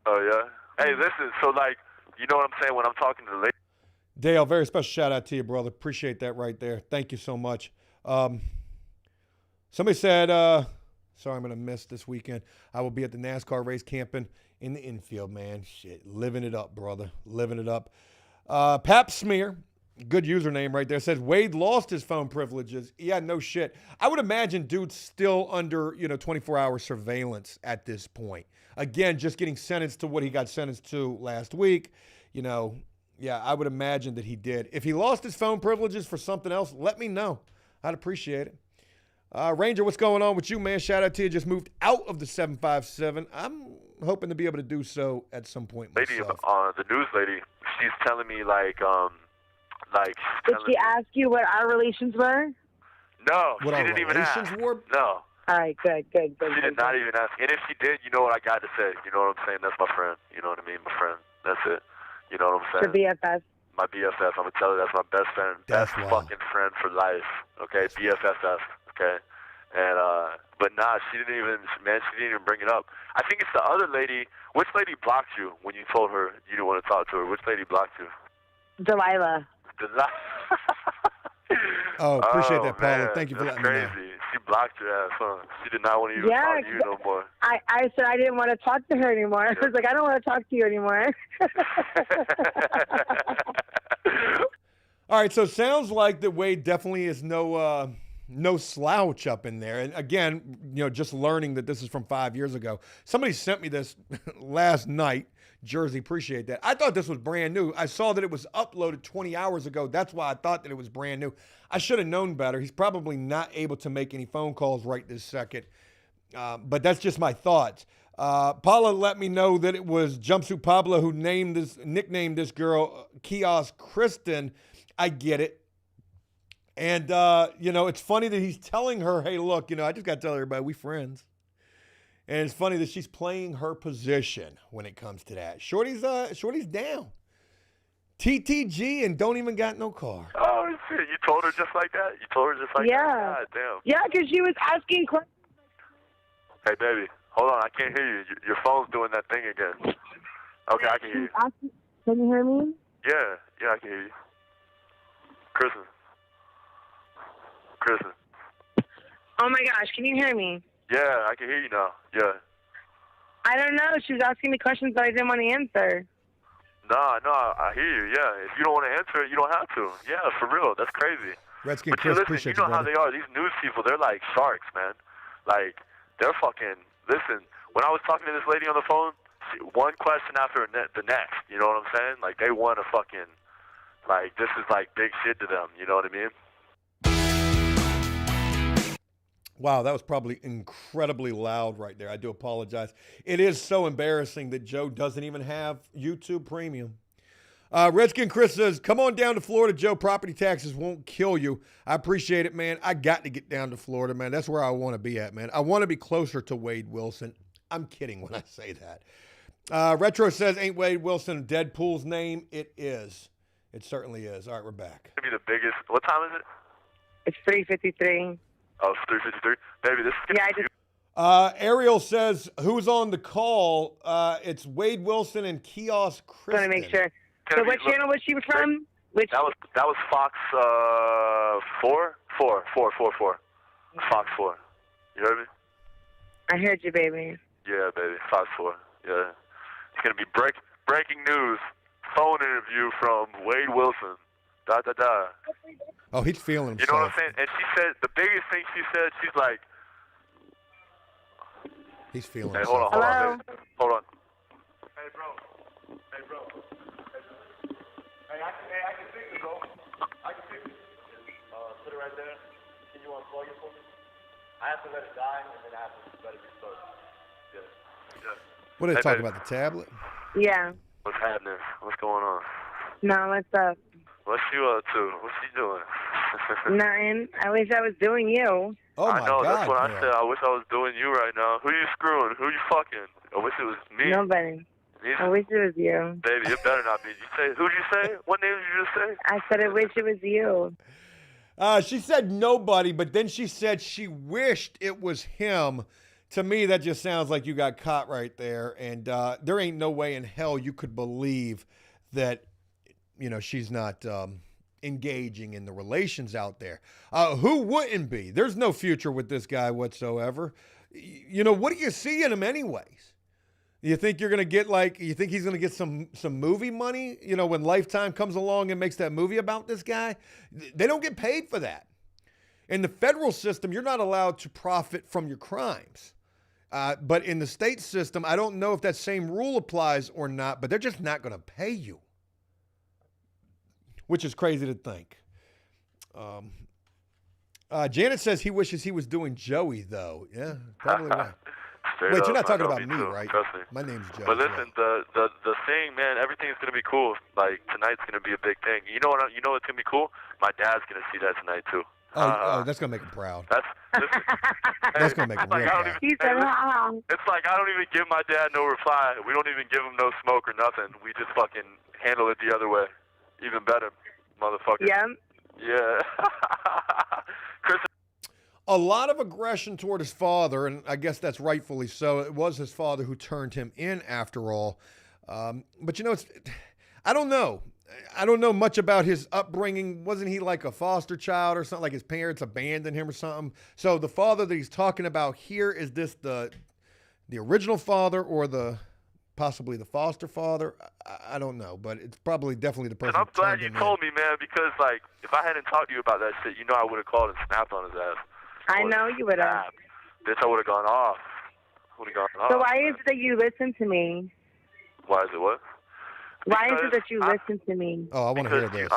Oh, yeah? Hey, listen, so, you know what I'm saying when I'm talking to the lady? Dale, very special shout out to you, brother. Appreciate that right there. Thank you so much. Somebody said, sorry, I'm going to miss this weekend. I will be at the NASCAR race camping in the infield, man. Shit, living it up, brother. Living it up. Pap Smear Good username right there. Says Wade lost his phone privileges. Yeah, no shit. I would imagine dude's still under, 24-hour surveillance at this point. Again, just getting sentenced to what he got sentenced to last week. Yeah, I would imagine that he did. If he lost his phone privileges for something else, let me know. I'd appreciate it. Ranger, what's going on with you, man? Shout out to you. Just moved out of the 757. I'm hoping to be able to do so at some point myself. Lady, the news lady, she's telling me Did she ask you what our relations were? No, what she our didn't even ask. relations were? No. All right, good. She did not even ask. And if she did, you know what I got to say. You know what I'm saying? That's my friend. You know what I mean? My friend. That's it. You know what I'm saying? The BFF. My BFF. I'm going to tell you that's my best friend. That's best wild. fucking friend for life. Okay? BFFF. Okay? And, but nah, she didn't even bring it up. I think it's the other lady. Which lady blocked you when you told her you didn't want to talk to her? Which lady blocked you? Delilah. Oh, appreciate that, Paula. Man, Thank you for that's letting me know. crazy. She blocked your ass, huh? She did not want to even talk to you no more. I said I didn't want to talk to her anymore. I was like, I don't want to talk to you anymore. All right, so it sounds like that Wade definitely is no slouch up in there. And again, just learning that this is from 5 years ago. Somebody sent me this last night. Jersey, appreciate that. I thought this was brand new. I saw that it was uploaded 20 hours ago. That's why I thought that it was brand new. I should have known better. He's probably not able to make any phone calls right this second. But that's just my thoughts. Paula let me know that it was Jumpsuit Pablo who nicknamed this girl Kiosk Kristen. I get it. And, it's funny that he's telling her, hey, look, I just got to tell everybody we friends. And it's funny that she's playing her position when it comes to that. Shorty's down. TTG and don't even got no car. Oh, shit. You told her just like that? You told her just like that? God damn. Yeah, because she was asking questions. Hey, baby. Hold on. I can't hear you. Your phone's doing that thing again. Okay, I can hear you. Can you hear me? Yeah, I can hear you. Kristen. Oh, my gosh. Can you hear me? Yeah, I can hear you now. Yeah. I don't know. She was asking me questions that I didn't want to answer. No, I hear you. Yeah, if you don't want to answer it, you don't have to. Yeah, for real. That's crazy. Redskin but Chris, listen, appreciate you know how brother. they are. These news people, they're like sharks, man. Like, they're fucking. Listen, when I was talking to this lady on the phone, one question after the next. You know what I'm saying? Like, they want to fucking. Like, this is like big shit to them. You know what I mean? Wow, that was probably incredibly loud right there. I do apologize. It is so embarrassing that Joe doesn't even have YouTube Premium. Redskin Chris says, come on down to Florida, Joe. Property taxes won't kill you. I appreciate it, man. I got to get down to Florida, man. That's where I want to be at, man. I want to be closer to Wade Wilson. I'm kidding when I say that. Retro says, ain't Wade Wilson Deadpool's name? It is. It certainly is. All right, we're back. It'll be the biggest. What time is it? It's 3:53. Oh, it's 3:53. Baby, this is Yeah, I just. Ariel says, who's on the call? It's Wade Wilson and Kiosk Kristen. Want to make sure. So what channel was she from? Which? That was Fox 4. Fox 4. You heard me? I heard you, baby. Yeah, baby. Fox 4. Yeah. It's gonna be breaking news. Phone interview from Wade Wilson. Da da da. Oh, he's feeling himself. You know what I'm saying? And she said the biggest thing she said. She's like, he's feeling hey, himself. hold on, Hello? baby. Hold on. Hey, bro. Hey, I can fix it, bro. I can fix it. Put it right there. Can you unplug it for me? I have to let it die, and then I have to let it restart. Yeah. What are they Hey, talking baby. about, the tablet? Yeah. What's happening? What's going on? No, what's up? What's you up to? What's she doing? Nothing. I wish I was doing you. Oh, my I know, God. that's what I girl. said. I wish I was doing you right now. Who you screwing? Who you fucking? I wish it was me. Nobody. Neither. I wish it was you. Baby, it better not be. Who'd you say? What name did you just say? I said I wish it was you. She said nobody, but then she said she wished it was him. To me, that just sounds like you got caught right there. And there ain't no way in hell you could believe that, she's not engaging in the relations out there. Who wouldn't be? There's no future with this guy whatsoever. What do you see in him anyways? You think you're gonna get you think he's gonna get some movie money? You know, when Lifetime comes along and makes that movie about this guy, they don't get paid for that. In the federal system, you're not allowed to profit from your crimes. But in the state system, I don't know if that same rule applies or not, but they're just not going to pay you, which is crazy to think. Janet says he wishes he was doing Joey, though. Yeah, probably right. Wait, you're not talking about me, right? Trust me. My name's Joe. But listen, the thing, man, everything's gonna be cool. Like tonight's gonna be a big thing. You know what's gonna be cool? My dad's gonna see that tonight too. That's gonna make him proud. That's gonna make him real proud. It's like I don't even give my dad no reply. We don't even give him no smoke or nothing. We just fucking handle it the other way. Even better, motherfucker. Yeah. Yeah. Chris. A lot of aggression toward his father, and I guess that's rightfully so. It was his father who turned him in after all. But, I don't know. I don't know much about his upbringing. Wasn't he like a foster child or something? Like his parents abandoned him or something? So the father that he's talking about here, is this the original father or possibly the foster father? I don't know, but it's probably definitely the person. And I'm glad you told me, man, because if I hadn't talked to you about that shit, I would have called and snapped on his ass. I know you would have. Bitch, I would have gone off. So why is it that you listen to me? Why is it what? Why is it that you listen to me? Oh, I want to hear this. You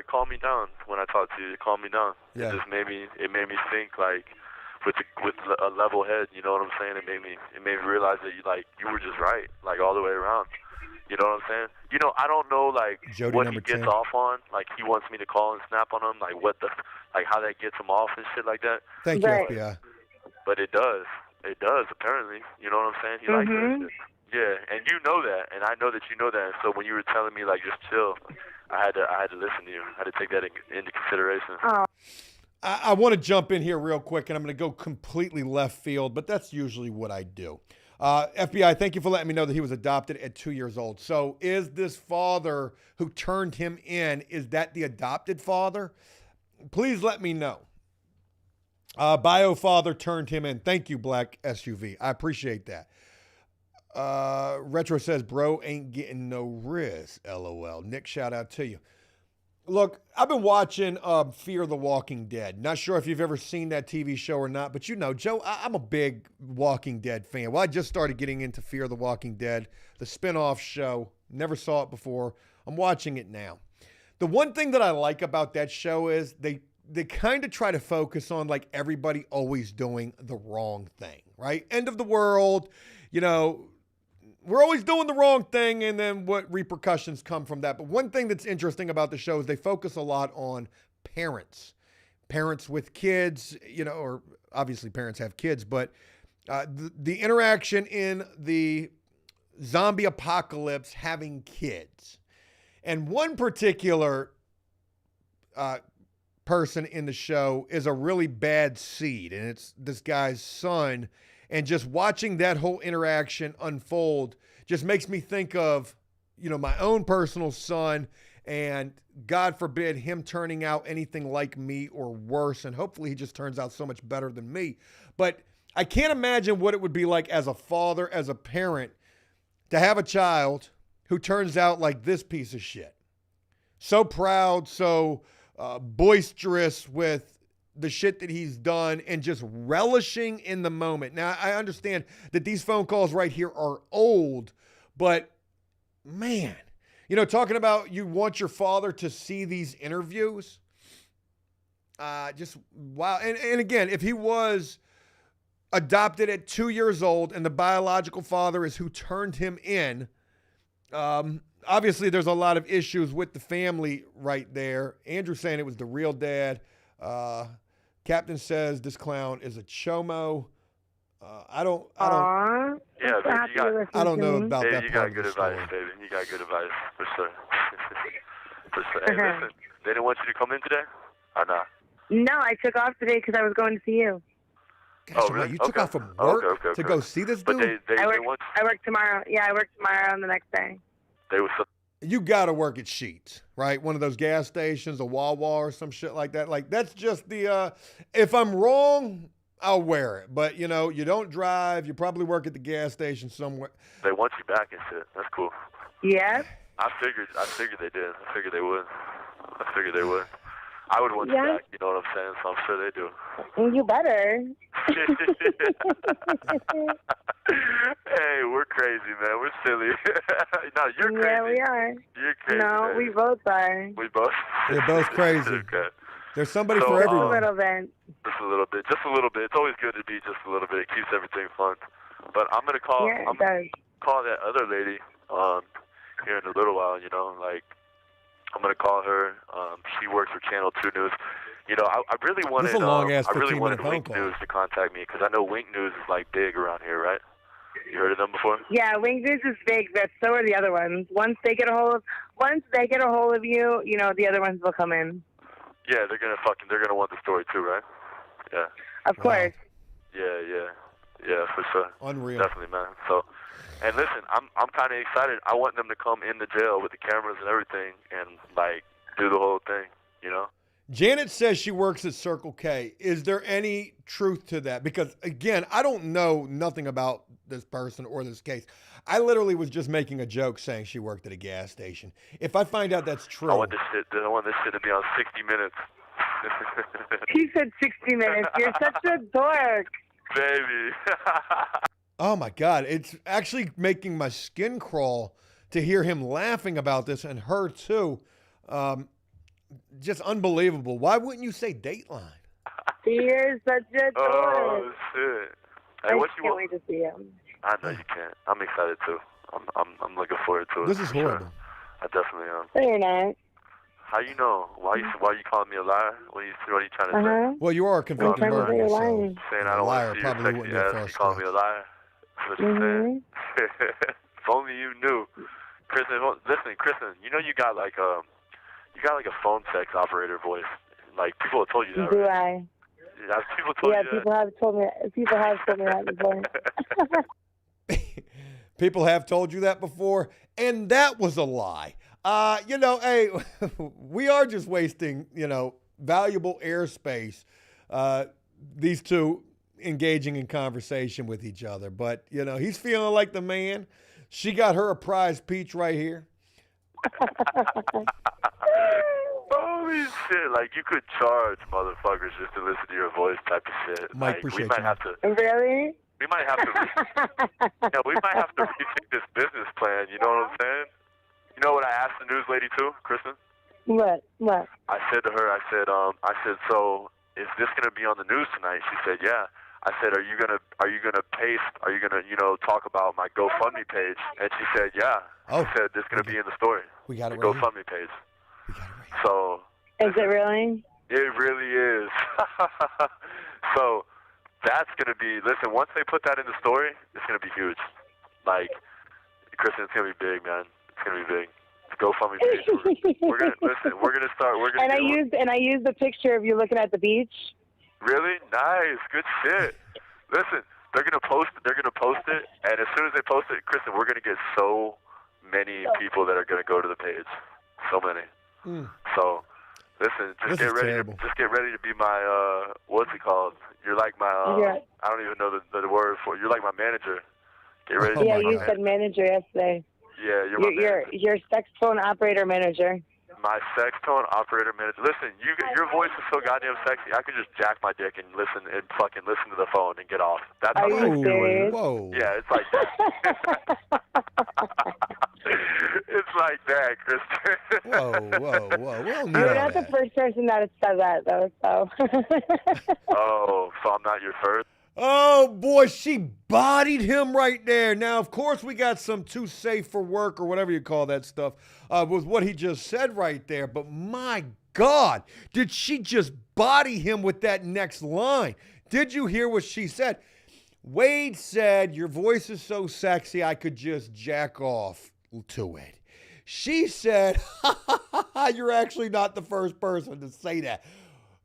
calm me down when I talk to you. You calm me down. Yeah. It just made me think with a level head. You know what I'm saying? It made me realize that you were just right, all the way around. You know what I'm saying? I don't know Jody what he gets 10. off on. He wants me to call and snap on him. How that gets him off and shit like that. Thank you, FBI. But it does. It does, apparently. You know what I'm saying? He likes that shit. Yeah, and you know that, and I know that you know that. So when you were telling me just chill, I had to listen to you. I had to take that into consideration. Oh. I want to jump in here real quick, and I'm going to go completely left field, but that's usually what I do. FBI, thank you for letting me know that he was adopted at 2 years old. So is this father who turned him in, is that the adopted father? Please let me know. Bio father turned him in. Thank you, Black SUV. I appreciate that. Retro says, bro ain't getting no riz. LOL. Nick, shout out to you. Look, I've been watching Fear the Walking Dead. Not sure if you've ever seen that TV show or not, but Joe, I'm a big Walking Dead fan. Well, I just started getting into Fear the Walking Dead, the spinoff show. Never saw it before. I'm watching it now. The one thing that I like about that show is they kind of try to focus on everybody always doing the wrong thing, right? End of the world, we're always doing the wrong thing, and then what repercussions come from that. But one thing that's interesting about the show is they focus a lot on parents with kids, or obviously parents have kids, but the interaction in the zombie apocalypse having kids. And one particular person in the show is a really bad seed, and it's this guy's son. And just watching that whole interaction unfold just makes me think of, my own personal son, and God forbid him turning out anything like me or worse. And hopefully he just turns out so much better than me. But I can't imagine what it would be like as a father, as a parent, to have a child who turns out like this piece of shit. So proud, so boisterous with the shit that he's done, and just relishing in the moment. Now, I understand that these phone calls right here are old, but man, talking about you want your father to see these interviews, just wow. And again, if he was adopted at 2 years old and the biological father is who turned him in, obviously there's a lot of issues with the family right there. Andrew saying it was the real dad. Captain says this clown is a chomo. I don't know about that. You got good advice, baby. You got good advice for sure. For sure. Hey, listen, they didn't want you to come in today, or not? No, I took off today because I was going to see you. Gosh, really? You took off from work to go see this dude? But I work tomorrow. Yeah, I work tomorrow and the next day. You got to work at Sheetz, right? One of those gas stations, a Wawa or some shit like that. That's just the, if I'm wrong, I'll wear it. But, you know, you don't drive. You probably work at the gas station somewhere. They want you back and shit. That's cool. Yeah. I figured they did. I figured they would. I would want you back, you know what I'm saying? So I'm sure they do. You better. Hey, we're crazy, man. We're silly. No, you're crazy. Yeah, we are. You're crazy. No, man. we both are. We both. They're both crazy. Okay. There's somebody So, for Just a everyone. little bit. Just a little bit. It's always good to be just a little bit. It keeps everything fun. But I'm gonna call. Yeah, I'm it does. call that other lady here in a little while. You know, like I'm gonna call her. She works for Channel 2 News. You know, I really wanted. This is a long-ass I really 15-minute wanted phone Wink call. News to contact me because I know Wink News is like big around here, right? You heard of them before? Yeah, Wing News is big, but so are the other ones. Once they get a hold of you, you know, the other ones will come in. Yeah, they're gonna want the story too, right? Yeah. Of course. Yeah, for sure. Unreal. Definitely, man. So, and listen, I'm kind of excited. I want them to come in the jail with the cameras and everything, and like do the whole thing, you know. Janet says she works at Circle K. Is there any truth to that? Because, again, I don't know nothing about this person or this case. I literally was just making a joke saying she worked at a gas station. If I find out that's true. I want this shit to be on 60 Minutes. He said 60 minutes. You're such a dork. Baby. Oh, my God. It's actually making my skin crawl to hear him laughing about this, and her, too. Just unbelievable. Why wouldn't you say Dateline? You're such a dork. Oh, shit. Hey, I what you can't want? wait to see him. I know you can't. I'm excited, too. I'm looking forward to it. This is for sure. horrible. I definitely am. No, you're not. How you know? Why you calling me a liar? What are you trying to say? Uh-huh. Well, you are a convicted trying to say murderer, you're so lying. Saying I a don't liar want to see probably your wouldn't sexy go ass. far You calling me a liar? That's what you're saying. If only you knew, Kristen. Listen, Kristen. You know you got like a phone sex operator voice. Like people have told you that. Do right? I? Yeah, people told you that. People have told me that before. People have told you that before, and that was a lie. You know, hey, we are just wasting, you know, valuable airspace. These two engaging in conversation with each other. But, you know, he's feeling like the man. She got her a prize peach right here. Holy shit, like you could charge motherfuckers just to listen to your voice type of shit. Mike, Like, appreciate we might you. have to Really? we might have to rethink this business plan, you know what I'm saying? You know what I asked the news lady too, Kristen? What? I said to her, I said, so is this gonna be on the news tonight? She said, yeah. I said, are you gonna talk about my GoFundMe page? And she said, yeah. Oh, She said it's gonna be in the story. we got The it right here. GoFundMe page. We got it right here. So Is it really? it really is. So that's gonna be. Listen, once they put that in the story, it's gonna be huge. Like, Kristen, it's gonna be big, man. It's gonna be big. GoFundMe page. We're gonna listen. We're gonna start. We're gonna. And I used the picture of you looking at the beach. Really nice, good shit. Listen, they're gonna post it, and as soon as they post it, Kristen, we're gonna get so many people that are gonna go to the page. So many. So, listen, This get is ready. terrible. Just get ready to be my what's it called? You're like my I don't even know the word for it. You're like my manager. Get ready. To Oh be Yeah, my my you God. said manager yesterday. Yeah, you're my manager. Your sex phone operator manager. My sex tone operator manager. Listen, your voice is so goddamn sexy. I could just jack my dick and listen to the phone and get off. That's Are how you sexy. serious? Whoa. Yeah, it's like that. It's like that, Kristen. Whoa. We don't need You're all not the that. first person that has said that, though. So. Oh, so I'm not your first? Oh, boy, she bodied him right there. Now, of course, we got some too safe for work or whatever you call that stuff with what he just said right there. But my God, did she just body him with that next line? Did you hear what she said? Wade said, your voice is so sexy, I could just jack off to it. She said, you're actually not the first person to say that.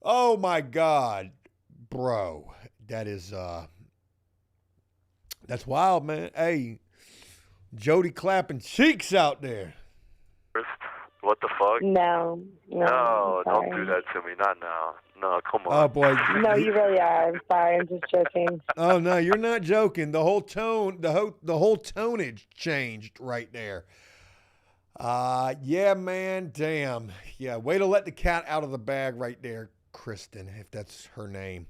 Oh, my God, bro. That is, that's wild, man. Hey, Jody clapping cheeks out there. What the fuck? No, No, I'm don't sorry. do that to me. Not now. No, come on. Oh boy. No, you really are. I'm sorry. I'm just joking. Oh no, you're not joking. The whole tone, the whole tonage changed right there. Yeah, man. Damn. Yeah, way to let the cat out of the bag right there, Kristen, if that's her name.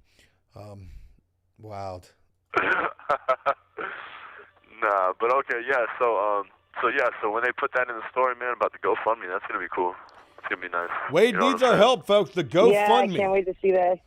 Wild. Nah, but okay, yeah. So when they put that in the story, man, about the GoFundMe, that's gonna be cool. It's gonna be nice. Wade You know needs what I'm our saying? help, folks. The Yeah, I GoFundMe. can't wait to see this.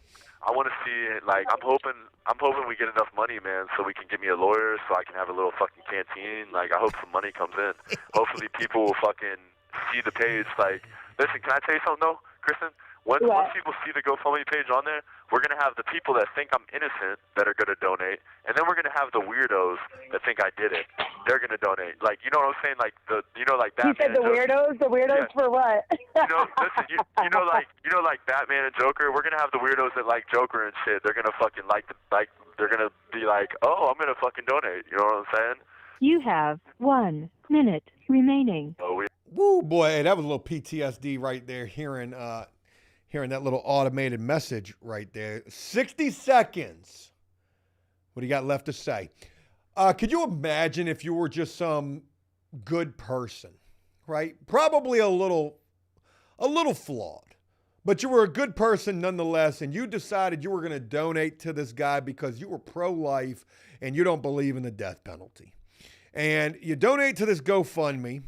I want to see it. Like, I'm hoping we get enough money, man, so we can get me a lawyer, so I can have a little fucking canteen. Like, I hope some money comes in. Hopefully, people will fucking see the page. Like, listen, can I tell you something though, Kristen? Once people see the GoFundMe page on there, we're gonna have the people that think I'm innocent that are gonna donate, and then we're gonna have the weirdos that think I did it. They're gonna donate. Like, you know what I'm saying? Like like You Batman. said the weirdos? The weirdos Yeah. for what? Listen, like Batman and Joker. We're gonna have the weirdos that like Joker and shit. They're gonna fucking they're gonna be like, oh, I'm gonna fucking donate. You know what I'm saying? You have 1 minute remaining. Oh, Woo, boy, hey, that was a little PTSD right there. Hearing that little automated message right there. 60 seconds. What do you got left to say? Could you imagine if you were just some good person, right? Probably a little flawed, but you were a good person nonetheless, and you decided you were going to donate to this guy because you were pro-life and you don't believe in the death penalty. And you donate to this GoFundMe,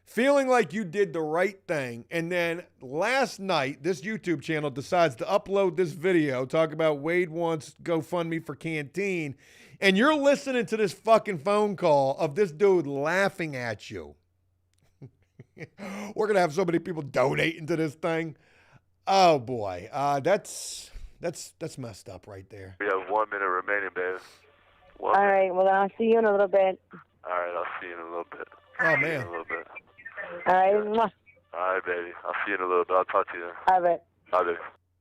feeling like you did the right thing. And then last night, this YouTube channel decides to upload this video talking about Wade wants GoFundMe for canteen. And you're listening to this fucking phone call of this dude laughing at you. We're going to have so many people donating to this thing. Oh boy. That's messed up right there. we have 1 minute remaining, babe. All right, well, I'll see you in a little bit. All right, I'll see you in a little bit. Oh, See you man. in a little bit. All right, mwah. All right, baby. I'll see you in a little bit. I'll talk to you then. Have it. Bye, baby.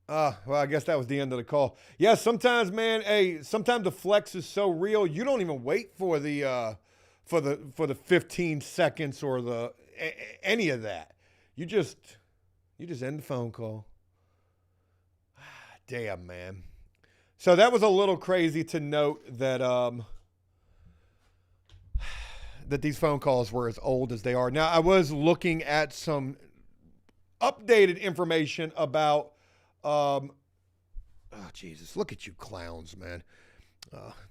Well, I guess that was the end of the call. Yeah, sometimes, man, sometimes the flex is so real, you don't even wait for the 15 seconds or any of that. You just end the phone call. Damn, man. So that was a little crazy to note that that these phone calls were as old as they are. Now, I was looking at some updated information about oh, Jesus, look at you clowns, man.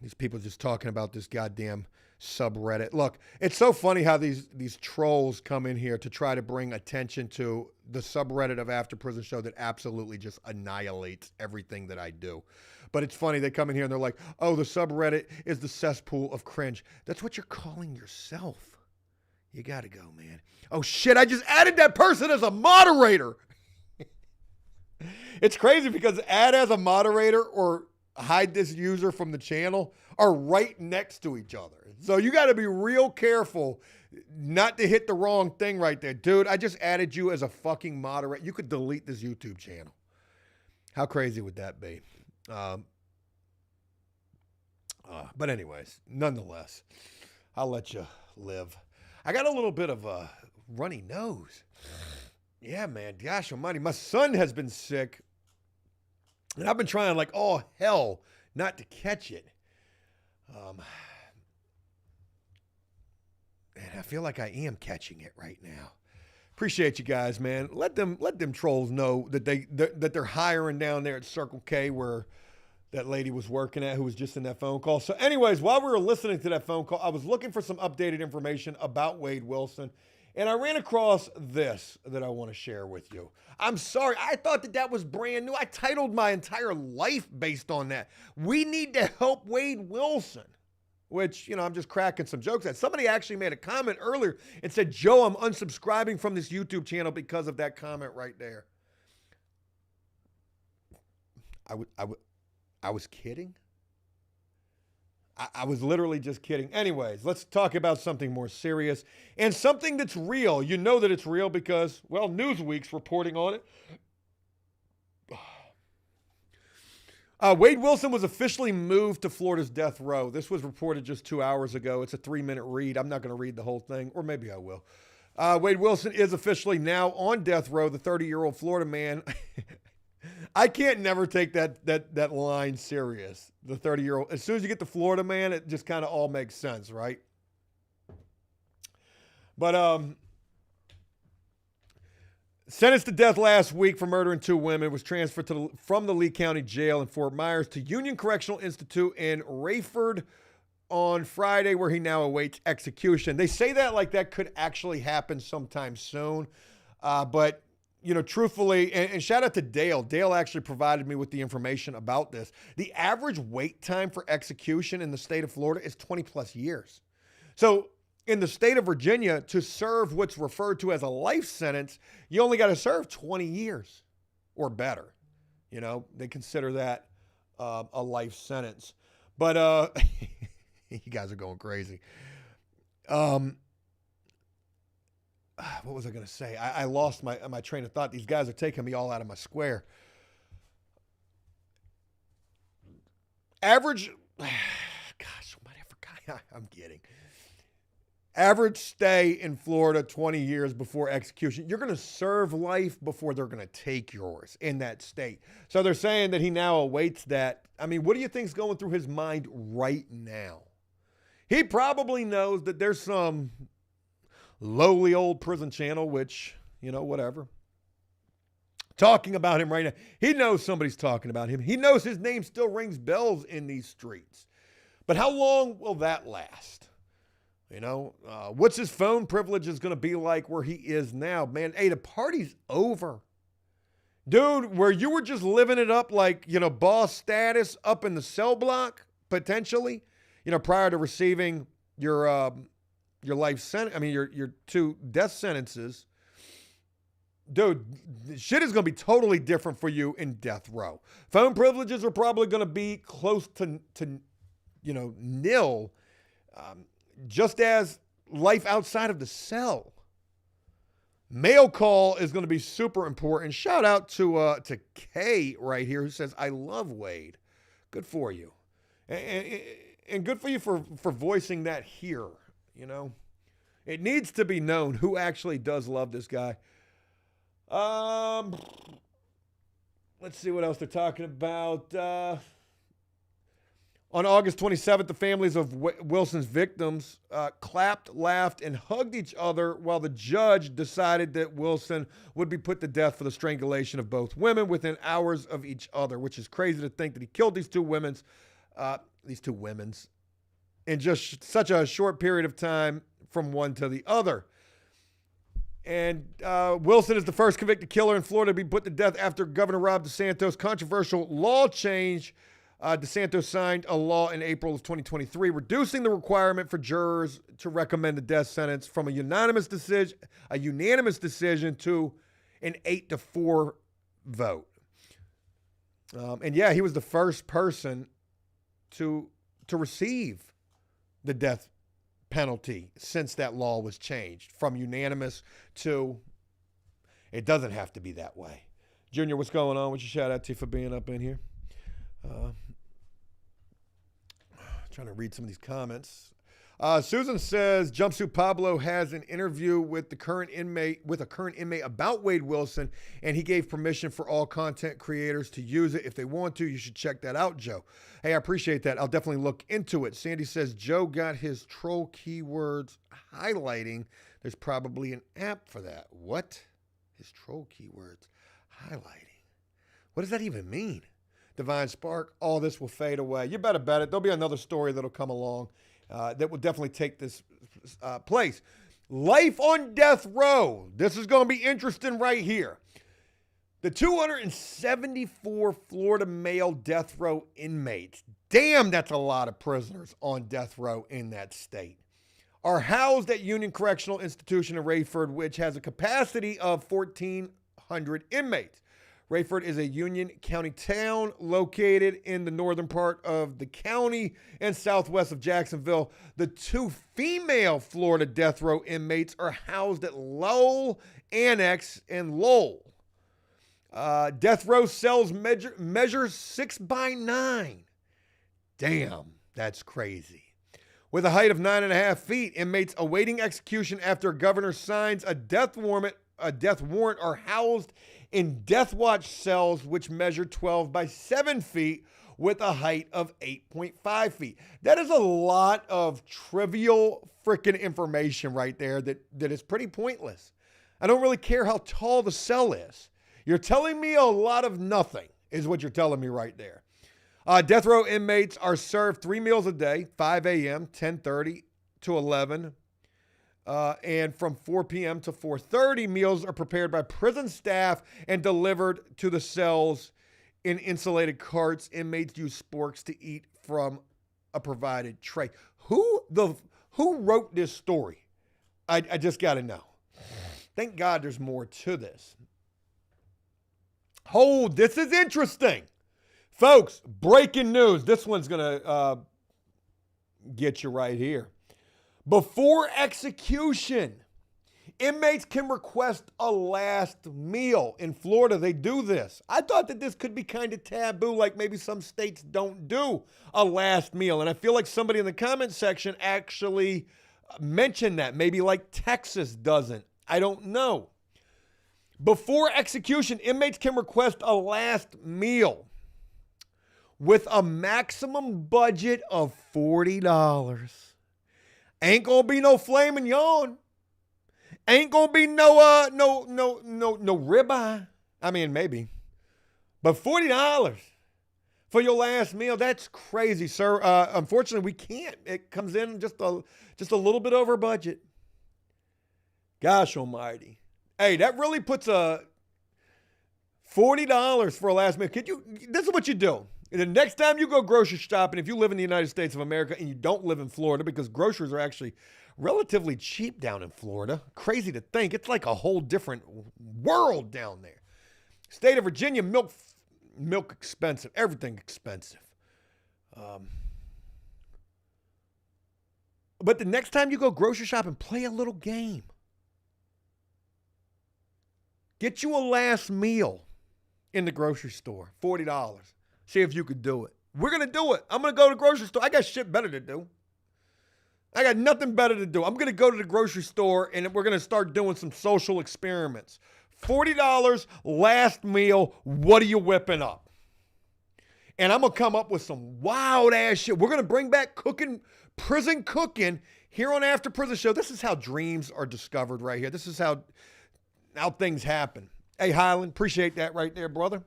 These people just talking about this goddamn subreddit. Look, it's so funny how these trolls come in here to try to bring attention to the subreddit of After Prison Show that absolutely just annihilates everything that I do. But it's funny, they come in here and they're like, oh, the subreddit is the cesspool of cringe. That's what you're calling yourself. You got to go, man. Oh, shit, I just added that person as a moderator. It's crazy because add as a moderator or hide this user from the channel are right next to each other. So you got to be real careful not to hit the wrong thing right there. Dude, I just added you as a fucking moderator. You could delete this YouTube channel. How crazy would that be? But anyways, nonetheless, I'll let you live. I got a little bit of a runny nose. Yeah, man. Gosh almighty. My son has been sick. And I've been trying like all hell not to catch it. And I feel like I am catching it right now. Appreciate you guys, man. Let them trolls know that they're hiring down there at Circle K where that lady was working at who was just in that phone call. So anyways, while we were listening to that phone call, I was looking for some updated information about Wade Wilson. And I ran across this that I want to share with you. I'm sorry. I thought that was brand new. I titled my entire life based on that. We need to help Wade Wilson, which, I'm just cracking some jokes at. Somebody actually made a comment earlier and said, Joe, I'm unsubscribing from this YouTube channel because of that comment right there. I was kidding. I was literally just kidding. Anyways, let's talk about something more serious and something that's real. You know that it's real because, well, Newsweek's reporting on it. Wade Wilson was officially moved to Florida's death row. This was reported just 2 hours ago. It's a 3-minute read. I'm not going to read the whole thing, or maybe I will. Wade Wilson is officially now on death row. The 30-year-old Florida man. I can't never take that line serious. The 30-year-old. As soon as you get to Florida man, it just kind of all makes sense, right? But sentenced to death last week for murdering 2 women, was transferred from the Lee County Jail in Fort Myers to Union Correctional Institute in Rayford on Friday, where he now awaits execution. They say that like that could actually happen sometime soon. But, you know, truthfully, and shout out to Dale. Dale actually provided me with the information about this. The average wait time for execution in the state of Florida is 20 plus years. So in the state of Virginia, to serve what's referred to as a life sentence, you only got to serve 20 years or better. You know, they consider that a life sentence. But you guys are going crazy. What was I going to say? I lost my train of thought. These guys are taking me all out of my square. Average, gosh, I forgot. I'm kidding. Average stay in Florida, 20 years before execution. You're going to serve life before they're going to take yours in that state. So they're saying that he now awaits that. I mean, what do you think's going through his mind right now? He probably knows that there's some lowly old prison channel, which, you know, whatever, talking about him right now. He knows somebody's talking about him. He knows his name still rings bells in these streets. But how long will that last? You know, what's his phone privilege is going to be like where he is now? Man, hey, the party's over. Dude, where you were just living it up like, you know, boss status up in the cell block, potentially, you know, prior to receiving your life sentence, your 2 death sentences. Dude, shit is going to be totally different for you in death row. Phone privileges are probably going to be close to you know, nil. Just as life outside of the cell. Mail call is going to be super important. Shout out to Kay right here, who says, I love Wade. Good for you. And good for you for voicing that here, you know. It needs to be known who actually does love this guy. Let's see what else they're talking about. On August 27th, the families of Wilson's victims clapped, laughed, and hugged each other while the judge decided that Wilson would be put to death for the strangulation of both women within hours of each other, which is crazy to think that he killed these two women's in just such a short period of time from one to the other. And Wilson is the first convicted killer in Florida to be put to death after Governor Rob DeSantos' controversial law change. DeSantos signed a law in April of 2023 reducing the requirement for jurors to recommend the death sentence from a unanimous decision to an 8-4 vote. And yeah, he was the first person to receive the death penalty since that law was changed from unanimous to it doesn't have to be that way. Junior, what's going on? What's your shout out to you for being up in here? Trying to read some of these comments. Susan says Jumpsuit Pablo has an interview with a current inmate about Wade Wilson, and he gave permission for all content creators to use it if they want to. You should check that out, Joe. Hey, I appreciate that. I'll definitely look into it. Sandy says Joe got his troll keywords highlighting. There's probably an app for that. What? His troll keywords highlighting. What does that even mean? Divine Spark, all this will fade away. You better bet it. There'll be another story that'll come along that will definitely take this place. Life on death row. This is going to be interesting right here. The 274 Florida male death row inmates, damn, that's a lot of prisoners on death row in that state, are housed at Union Correctional Institution in Rayford, which has a capacity of 1,400 inmates. Rayford is a Union County town located in the northern part of the county and southwest of Jacksonville. The 2 female Florida death row inmates are housed at Lowell Annex in Lowell. Death row cells measure 6 by 9. Damn, that's crazy. with a height of 9.5 feet. Inmates awaiting execution after a governor signs a death warrant are housed in death watch cells which measure 12 by 7 feet with a height of 8.5 feet. That is a lot of trivial freaking information right there that is pretty pointless. I don't really care how tall the cell is. You're telling me a lot of nothing is what you're telling me right there. Death row inmates are served 3 meals a day, 5 a.m., 10:30 to 11, and from 4 p.m. to 4:30. Meals are prepared by prison staff and delivered to the cells in insulated carts. Inmates use sporks to eat from a provided tray. Who wrote this story? I just got to know. Thank God there's more to this. Oh, this is interesting. Folks, breaking news. This one's going to get you right here. Before execution, inmates can request a last meal. In Florida, they do this. I thought that this could be kind of taboo, like maybe some states don't do a last meal. And I feel like somebody in the comment section actually mentioned that. Maybe like Texas doesn't. I don't know. Before execution, inmates can request a last meal with a maximum budget of $40. Ain't gonna be no flaming yawn. Ain't gonna be no ribeye. I mean, maybe. But $40 for your last meal, that's crazy, sir. Unfortunately, we can't. It comes in just a little bit over budget. Gosh almighty. Hey, that really puts a $40 for a last meal. This is what you do. The next time you go grocery shopping, if you live in the United States of America and you don't live in Florida, because groceries are actually relatively cheap down in Florida. Crazy to think. It's like a whole different world down there. State of Virginia, milk expensive. Everything expensive. But the next time you go grocery shopping, play a little game. Get you a last meal in the grocery store, $40. See if you could do it. We're going to do it. I'm going to go to the grocery store. I got shit better to do. I got nothing better to do. I'm going to go to the grocery store and we're going to start doing some social experiments. $40 last meal. What are you whipping up? And I'm going to come up with some wild ass shit. We're going to bring back prison cooking here on After Prison Show. This is how dreams are discovered right here. This is how things happen. Hey, Highland, appreciate that right there, brother.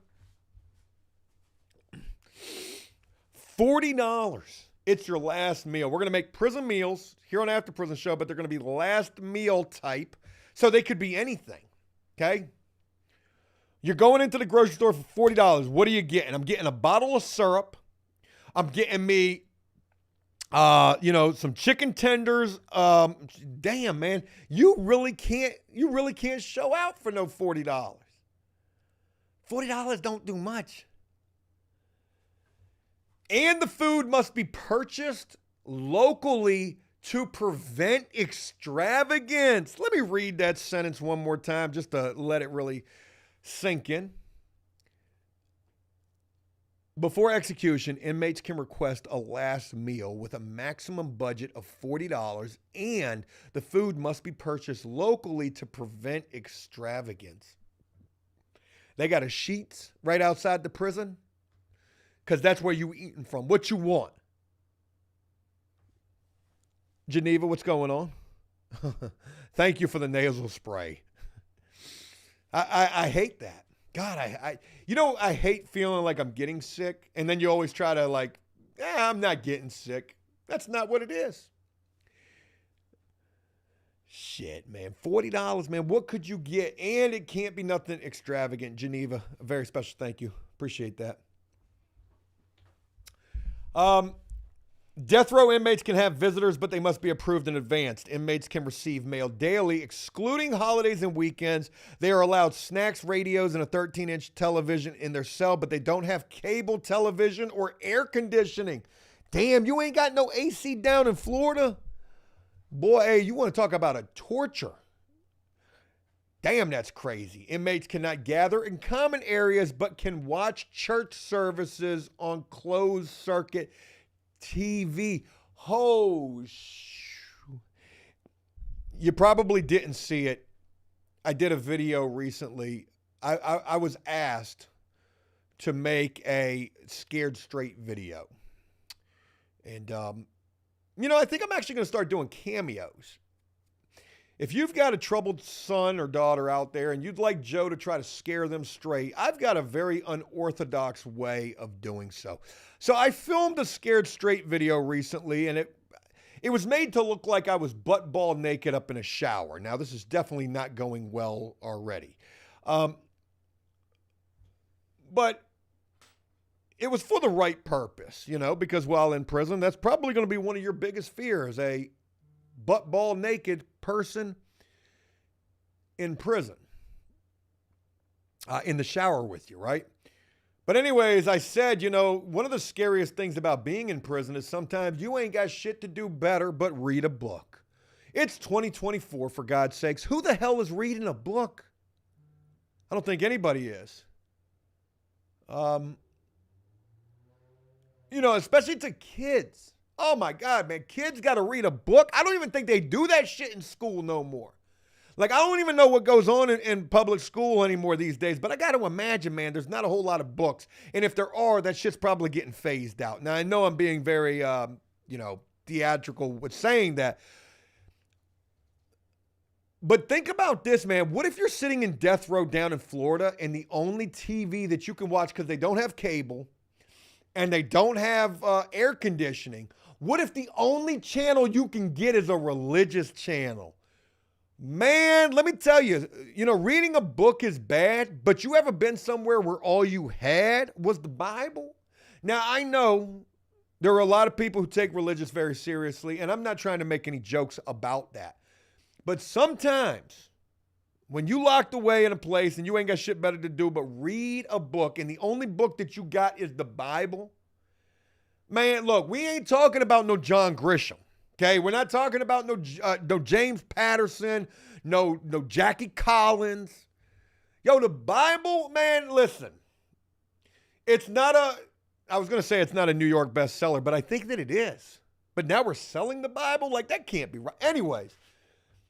$40. It's your last meal. We're going to make prison meals here on After Prison Show, but they're going to be last meal type. So they could be anything. Okay? You're going into the grocery store for $40. What are you getting? I'm getting a bottle of syrup. I'm getting me, some chicken tenders. Damn, man. You really can't show out for no $40. $40 don't do much. And the food must be purchased locally to prevent extravagance. Let me read that sentence one more time just to let it really sink in. Before execution, inmates can request a last meal with a maximum budget of $40, and the food must be purchased locally to prevent extravagance. They got a Sheetz right outside the prison. Because that's where you eating from. What you want? Geneva, what's going on? Thank you for the nasal spray. I hate that. God, I hate feeling like I'm getting sick. And then you always try to I'm not getting sick. That's not what it is. Shit, man. $40, man. What could you get? And it can't be nothing extravagant. Geneva, a very special thank you. Appreciate that. Death row inmates can have visitors, but they must be approved in advance. Inmates can receive mail daily, excluding holidays and weekends. They are allowed snacks, radios, and a 13-inch television in their cell, but they don't have cable television or air conditioning. Damn, you ain't got no AC down in Florida? Boy, hey, you want to talk about a torture. Damn, that's crazy. Inmates cannot gather in common areas, but can watch church services on closed circuit TV. Oh, you probably didn't see it. I did a video recently. I was asked to make a scared straight video. And, I think I'm actually going to start doing cameos. If you've got a troubled son or daughter out there and you'd like Joe to try to scare them straight, I've got a very unorthodox way of doing so. So I filmed a scared straight video recently, and it was made to look like I was butt ball naked up in a shower. Now, this is definitely not going well already. But it was for the right purpose, because while in prison, that's probably going to be one of your biggest fears, a butt ball naked person in prison, in the shower with you, right? But anyways, I said, one of the scariest things about being in prison is sometimes you ain't got shit to do better but read a book. It's 2024, for God's sakes. Who the hell is reading a book? I don't think anybody is. Especially to kids. Oh my God, man. Kids got to read a book. I don't even think they do that shit in school no more. Like, I don't even know what goes on in public school anymore these days, but I got to imagine, man, there's not a whole lot of books. And if there are, that shit's probably getting phased out. Now, I know I'm being very, theatrical with saying that. But think about this, man. What if you're sitting in death row down in Florida and the only TV that you can watch, because they don't have cable and they don't have air conditioning, what if the only channel you can get is a religious channel? Man, let me tell you, reading a book is bad, but you ever been somewhere where all you had was the Bible? Now, I know there are a lot of people who take religious very seriously, and I'm not trying to make any jokes about that. But sometimes when you locked away in a place and you ain't got shit better to do but read a book, and the only book that you got is the Bible, man, look, we ain't talking about no John Grisham. Okay, we're not talking about no James Patterson, no Jackie Collins. Yo, the Bible, man, listen. I was going to say it's not a New York bestseller, but I think that it is. But now we're selling the Bible? Like, that can't be right. Anyways,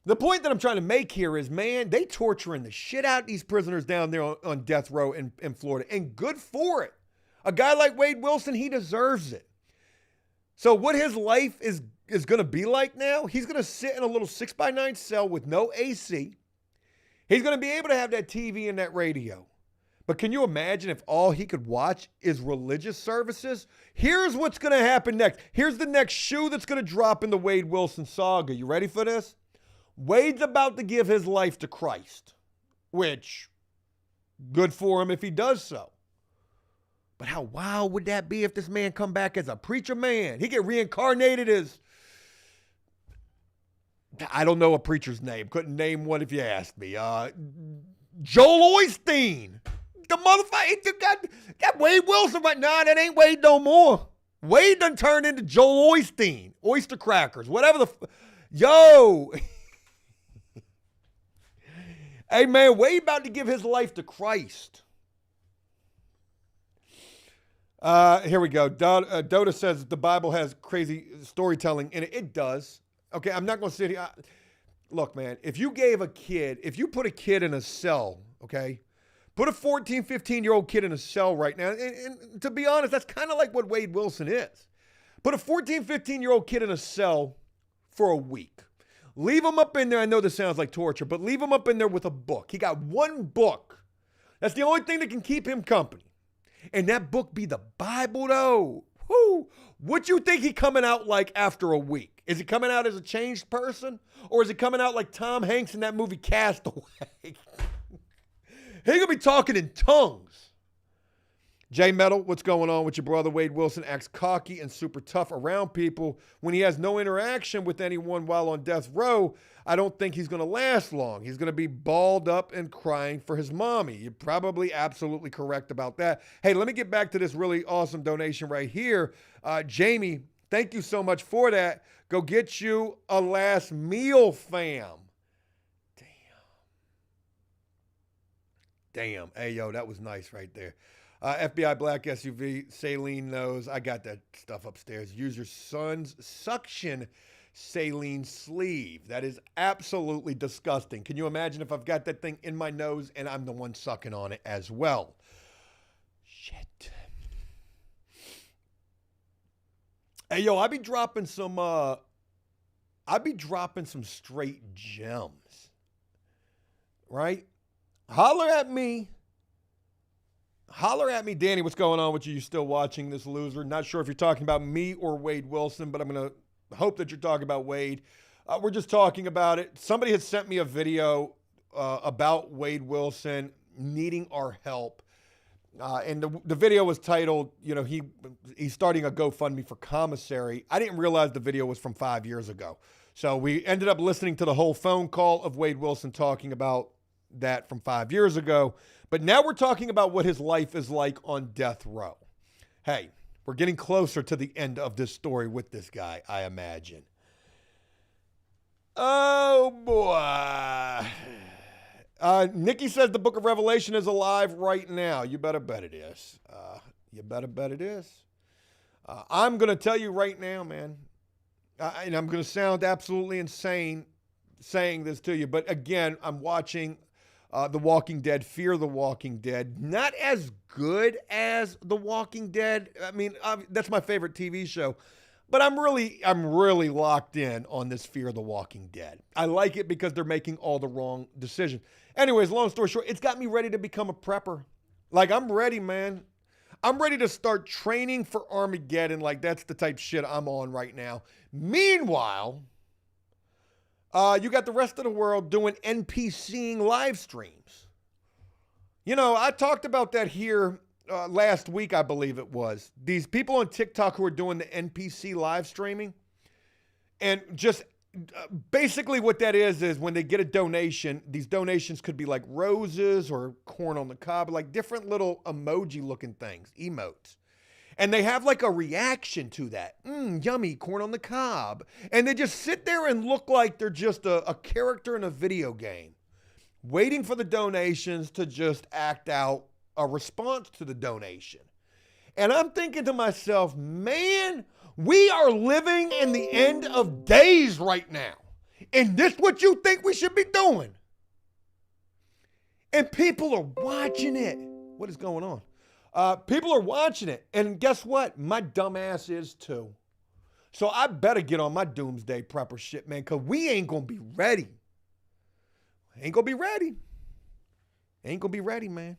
the point that I'm trying to make here is, man, they torturing the shit out of these prisoners down there on death row in Florida, and good for it. A guy like Wade Wilson, he deserves it. So what his life is going to be like now, he's going to sit in a little 6x9 cell with no AC. He's going to be able to have that TV and that radio. But can you imagine if all he could watch is religious services? Here's what's going to happen next. Here's the next shoe that's going to drop in the Wade Wilson saga. You ready for this? Wade's about to give his life to Christ, which, good for him if he does so. But how wild would that be if this man come back as a preacher man? He get reincarnated as, I don't know a preacher's name. Couldn't name one if you asked me. Joel Osteen. The motherfucker got Wade Wilson right now. That ain't Wade no more. Wade done turned into Joel Osteen. Oyster crackers. Whatever the... Yo. Hey, man, Wade about to give his life to Christ. Here we go. Dota says the Bible has crazy storytelling in it. It does. Okay, I'm not going to sit here. Look, man, if you put a kid in a cell, okay, put a 14, 15-year-old kid in a cell right now, and to be honest, that's kind of like what Wade Wilson is. Put a 14, 15-year-old kid in a cell for a week. Leave him up in there. I know this sounds like torture, but leave him up in there with a book. He got one book. That's the only thing that can keep him company. And that book be the Bible, though. Whoo! What you think he coming out like after a week? Is he coming out as a changed person? Or is he coming out like Tom Hanks in that movie Castaway? He gonna be talking in tongues. J Metal, what's going on with your brother? Wade Wilson acts cocky and super tough around people when he has no interaction with anyone while on death row. I don't think he's going to last long. He's going to be balled up and crying for his mommy. You're probably absolutely correct about that. Hey, let me get back to this really awesome donation right here. Jamie, thank you so much for that. Go get you a last meal, fam. Damn. Hey, yo, that was nice right there. FBI Black SUV, saline nose. I got that stuff upstairs. Use your son's suction saline sleeve. That is absolutely disgusting. Can you imagine if I've got that thing in my nose and I'm the one sucking on it as well? Shit. Hey, yo, I be dropping some straight gems. Right? Holler at me. Holler at me, Danny. What's going on with you? You still watching this loser? Not sure if you're talking about me or Wade Wilson, but I'm going to hope that you're talking about Wade. We're just talking about it. Somebody had sent me a video about Wade Wilson needing our help. And the video was titled, he's starting a GoFundMe for commissary. I didn't realize the video was from 5 years ago. So we ended up listening to the whole phone call of Wade Wilson talking about that from 5 years ago. But now we're talking about what his life is like on death row. Hey, we're getting closer to the end of this story with this guy, I imagine. Oh, boy. Nikki says the book of Revelation is alive right now. You better bet it is. I'm going to tell you right now, man, and I'm going to sound absolutely insane saying this to you, but again, I'm watching The Walking Dead, Fear the Walking Dead. Not as good as The Walking Dead. I mean, that's my favorite TV show. But I'm really locked in on this Fear the Walking Dead. I like it because they're making all the wrong decisions. Anyways, long story short, it's got me ready to become a prepper. Like, I'm ready, man. I'm ready to start training for Armageddon. Like, that's the type of shit I'm on right now. Meanwhile, you got the rest of the world doing NPCing live streams. I talked about that here last week, I believe it was. These people on TikTok who are doing the NPC live streaming. And just basically what that is when they get a donation, these donations could be like roses or corn on the cob, like different little emoji looking things, emotes. And they have like a reaction to that. Yummy, corn on the cob. And they just sit there and look like they're just a character in a video game, waiting for the donations to just act out a response to the donation. And I'm thinking to myself, man, we are living in the end of days right now. And this what you think we should be doing? And people are watching it. What is going on? People are watching it. And guess what? My dumb ass is too. So I better get on my doomsday prepper shit, man, because we ain't going to be ready. Ain't going to be ready. Ain't going to be ready, man.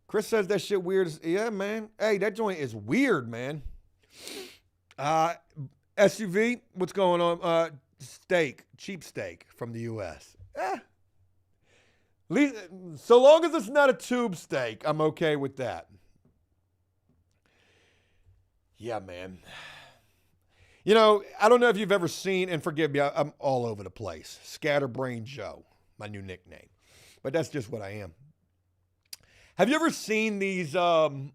Chris says that shit weird. Yeah, man. Hey, that joint is weird, man. SUV, what's going on? Steak, cheap steak from the U.S. So long as it's not a tube steak, I'm okay with that. Yeah, man. I don't know if you've ever seen, and forgive me, I'm all over the place. Scatterbrain Joe, my new nickname. But that's just what I am. Have you ever seen these videos?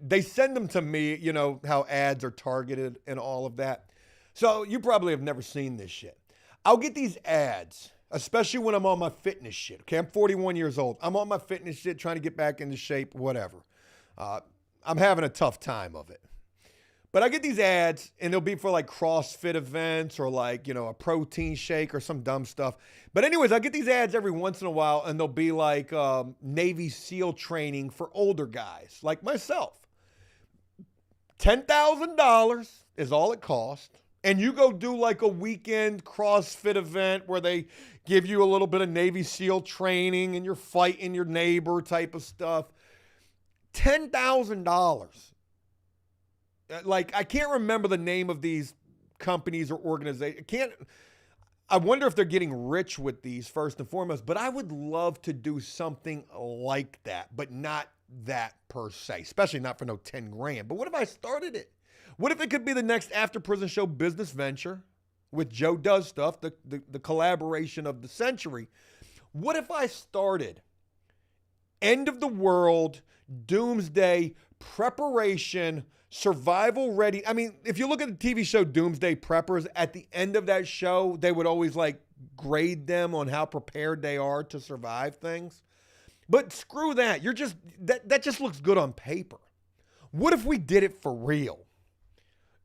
They send them to me, how ads are targeted and all of that. So you probably have never seen this shit. I'll get these ads, especially when I'm on my fitness shit. Okay, I'm 41 years old. I'm on my fitness shit, trying to get back into shape, whatever. I'm having a tough time of it. But I get these ads, and they'll be for like CrossFit events or like, a protein shake or some dumb stuff. But anyways, I get these ads every once in a while, and they'll be like Navy SEAL training for older guys like myself. $10,000 is all it costs. And you go do like a weekend CrossFit event where they give you a little bit of Navy SEAL training and you're fighting your neighbor type of stuff. $10,000. Like, I can't remember the name of these companies or organizations. I wonder if they're getting rich with these first and foremost, but I would love to do something like that, but not that per se, especially not for no 10 grand. But what if I started it? What if it could be the next After Prison Show business venture with Joe Does Stuff, the collaboration of the century? What if I started end of the world, doomsday, preparation, survival ready? I mean, if you look at the TV show Doomsday Preppers, at the end of that show, they would always like grade them on how prepared they are to survive things. But screw that. That just looks good on paper. What if we did it for real?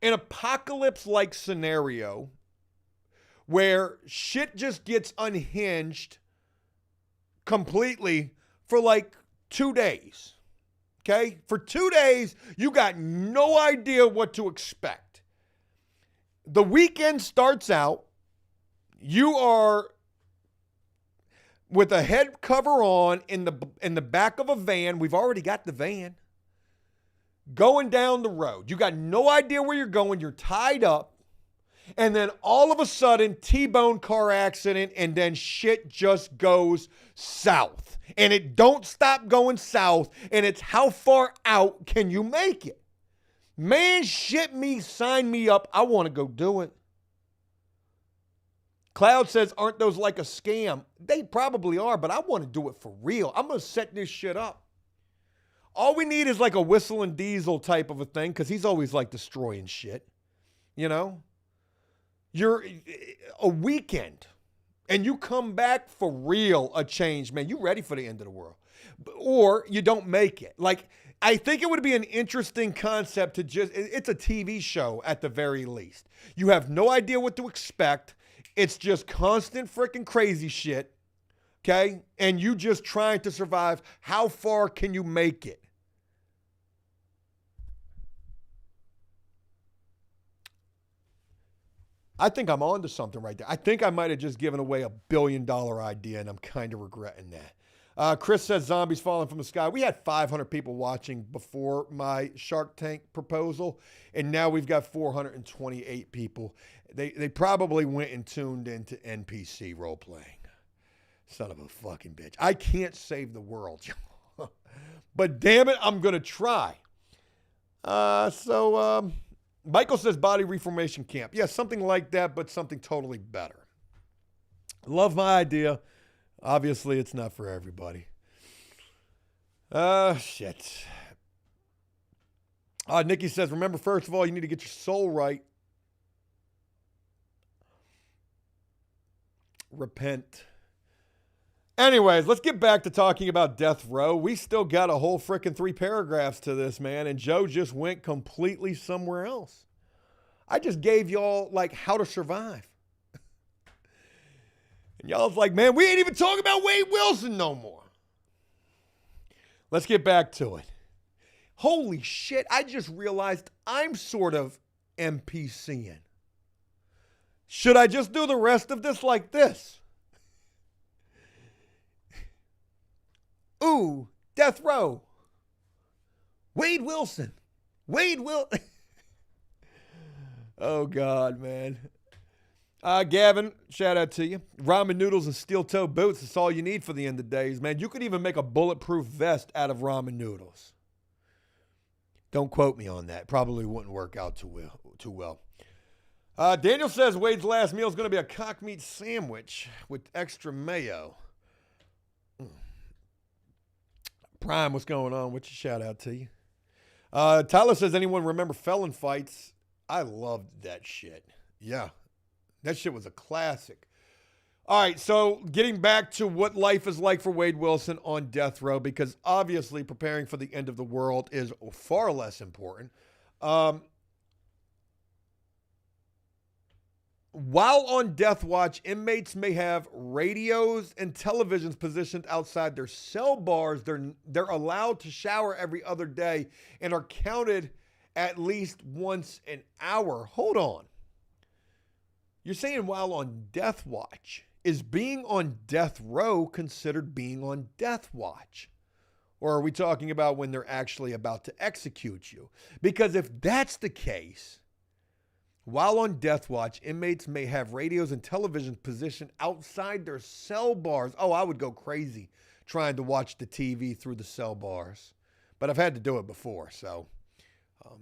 An apocalypse-like scenario where shit just gets unhinged completely for like 2 days. Okay? For 2 days, you got no idea what to expect. The weekend starts out, you are with a head cover on in the back of a van. We've already got the van. Going down the road. You got no idea where you're going. You're tied up. And then all of a sudden, T-bone car accident, and then shit just goes south. And it don't stop going south, and it's how far out can you make it? Man, shit me, sign me up. I want to go do it. Cloud says, aren't those like a scam? They probably are, but I want to do it for real. I'm going to set this shit up. All we need is like a Whistle and Diesel type of a thing, because he's always like destroying shit. You know? You're a weekend, and you come back for real, a change, man. You ready for the end of the world. Or you don't make it. Like, I think it would be an interesting concept to it's a TV show at the very least. You have no idea what to expect. It's just constant freaking crazy shit, okay? And you just trying to survive. How far can you make it? I think I'm on to something right there. I think I might have just given away $1 billion idea, and I'm kind of regretting that. Chris says zombies falling from the sky. We had 500 people watching before my Shark Tank proposal, and now we've got 428 people. They probably went and tuned into NPC role-playing. Son of a fucking bitch. I can't save the world. But damn it, I'm going to try. Michael says body reformation camp. Yeah, something like that, but something totally better. Love my idea. Obviously, it's not for everybody. Shit. Nikki says, remember, first of all, you need to get your soul right. Repent. Anyways, let's get back to talking about death row. We still got a whole frickin' 3 paragraphs to this, man, and Joe just went completely somewhere else. I just gave y'all, like, how to survive. And y'all's like, man, we ain't even talking about Wade Wilson no more. Let's get back to it. Holy shit, I just realized I'm sort of NPCing. Should I just do the rest of this like this? Ooh, death row. Wade Wilson. Oh, God, man. Gavin, shout out to you. Ramen noodles and steel-toe boots. That's all you need for the end of days, man. You could even make a bulletproof vest out of ramen noodles. Don't quote me on that. Probably wouldn't work out too well. Daniel says Wade's last meal is going to be a cock meat sandwich with extra mayo. Prime, what's going on? What's your shout out to you? Tyler says, anyone remember Felon Fights? I loved that shit. Yeah, that shit was a classic. All right, so getting back to what life is like for Wade Wilson on death row, because obviously preparing for the end of the world is far less important. While on death watch, inmates may have radios and televisions positioned outside their cell bars. They're allowed to shower every other day and are counted at least once an hour. Hold on. You're saying while on death watch. Is being on death row considered being on death watch? Or are we talking about when they're actually about to execute you? Because if that's the case, while on death watch, inmates may have radios and television positioned outside their cell bars. Oh, I would go crazy trying to watch the TV through the cell bars. But I've had to do it before, so.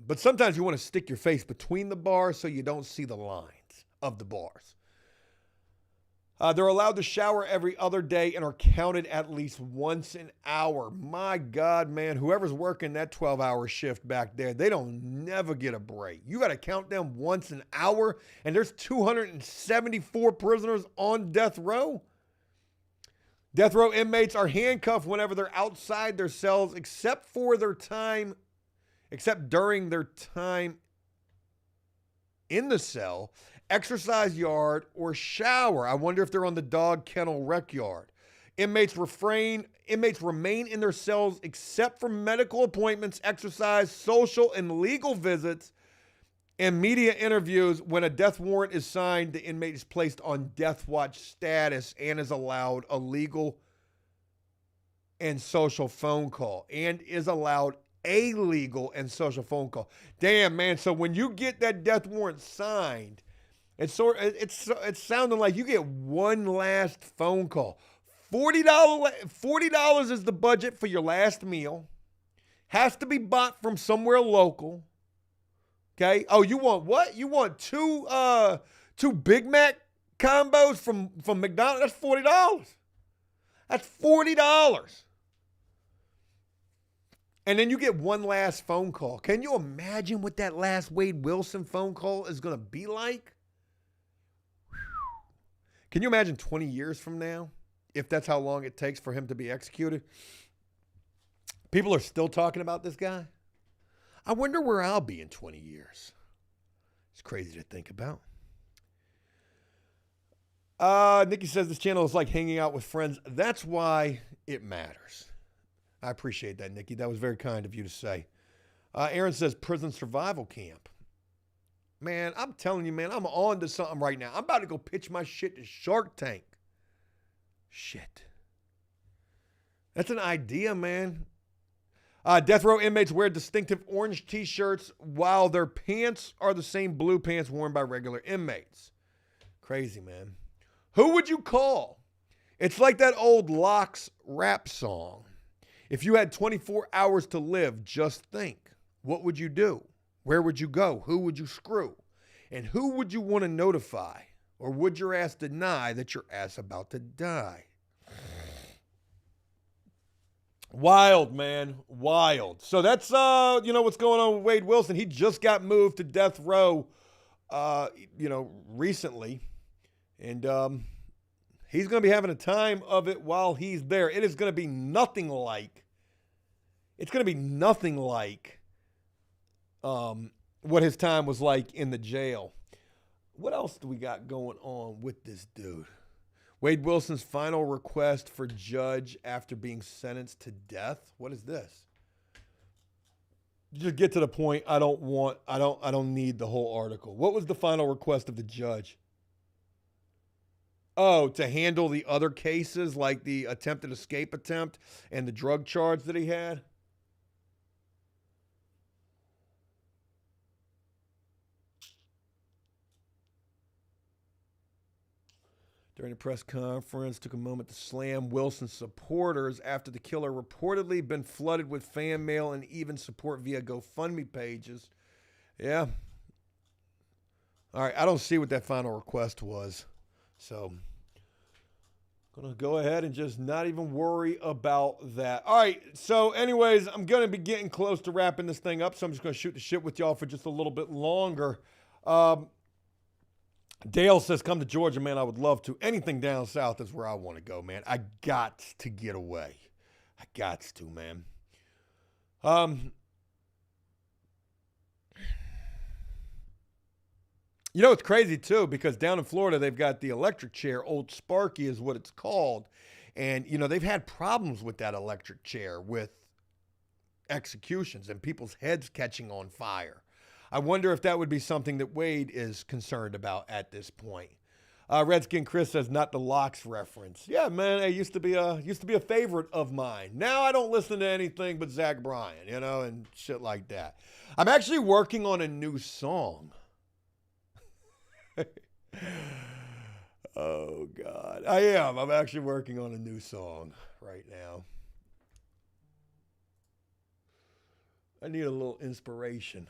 But sometimes you want to stick your face between the bars so you don't see the lines of the bars. They're allowed to shower every other day and are counted at least once an hour. My God, man, whoever's working that 12-hour shift back there, they don't never get a break. You got to count them once an hour, and there's 274 prisoners on death row. Death row inmates are handcuffed whenever they're outside their cells, except during their time in the cell, exercise yard, or shower. I wonder if they're on the dog kennel rec yard. Inmates remain in their cells except for medical appointments, exercise, social, and legal visits, and media interviews. When a death warrant is signed, the inmate is placed on death watch status and is allowed a legal and social phone call. Damn, man. So when you get that death warrant signed, it's sounding like you get one last phone call. $40 is the budget for your last meal. Has to be bought from somewhere local. Okay. Oh, you want what? You want two Big Mac combos from McDonald's? That's $40. That's $40. And then you get one last phone call. Can you imagine what that last Wade Wilson phone call is going to be like? Can you imagine 20 years from now, if that's how long it takes for him to be executed? People are still talking about this guy. I wonder where I'll be in 20 years. It's crazy to think about. Nikki says this channel is like hanging out with friends. That's why it matters. I appreciate that, Nikki. That was very kind of you to say. Aaron says prison survival camp. Man, I'm telling you, man, I'm on to something right now. I'm about to go pitch my shit to Shark Tank. Shit. That's an idea, man. Death row inmates wear distinctive orange t-shirts while their pants are the same blue pants worn by regular inmates. Crazy, man. Who would you call? It's like that old Locks rap song. If you had 24 hours to live, just think. What would you do? Where would you go? Who would you screw? And who would you want to notify? Or would your ass deny that your ass about to die? Wild, man. Wild. So that's, what's going on with Wade Wilson. He just got moved to death row, recently. And he's going to be having a time of it while he's there. It is going to be nothing like what his time was like in the jail. What else do we got going on with this dude? Wade Wilson's final request for judge after being sentenced to death. What is this? Just get to the point. I don't need the whole article. What was the final request of the judge? Oh, to handle the other cases like the attempted escape attempt and the drug charge that he had? During a press conference, took a moment to slam Wilson's supporters after the killer reportedly been flooded with fan mail and even support via GoFundMe pages. Yeah. All right, I don't see what that final request was. So, I'm going to go ahead and just not even worry about that. All right, so anyways, I'm going to be getting close to wrapping this thing up, so I'm just going to shoot the shit with y'all for just a little bit longer. Dale says, come to Georgia, man. I would love to. Anything down south is where I want to go, man. I got to get away. I got to, man. It's crazy, too, because down in Florida, they've got the electric chair. Old Sparky is what it's called. And, they've had problems with that electric chair with executions and people's heads catching on fire. I wonder if that would be something that Wade is concerned about at this point. Redskin Chris says, not the Locks reference. Yeah, man, it used to be a favorite of mine. Now I don't listen to anything but Zach Bryan, and shit like that. I'm actually working on a new song. Oh, God. I am. I'm actually working on a new song right now. I need a little inspiration.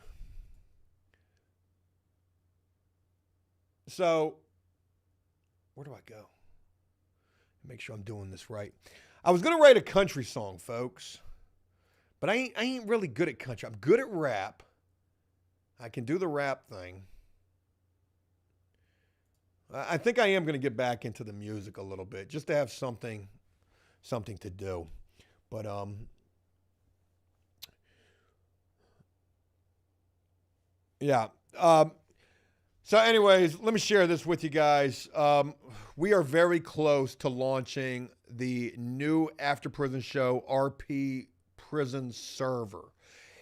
So, where do I go? Make sure I'm doing this right. I was going to write a country song, folks. But I ain't really good at country. I'm good at rap. I can do the rap thing. I think I am going to get back into the music a little bit, just to have something something to do. But yeah. So anyways, let me share this with you guys. We are very close to launching the new After Prison Show RP Prison server.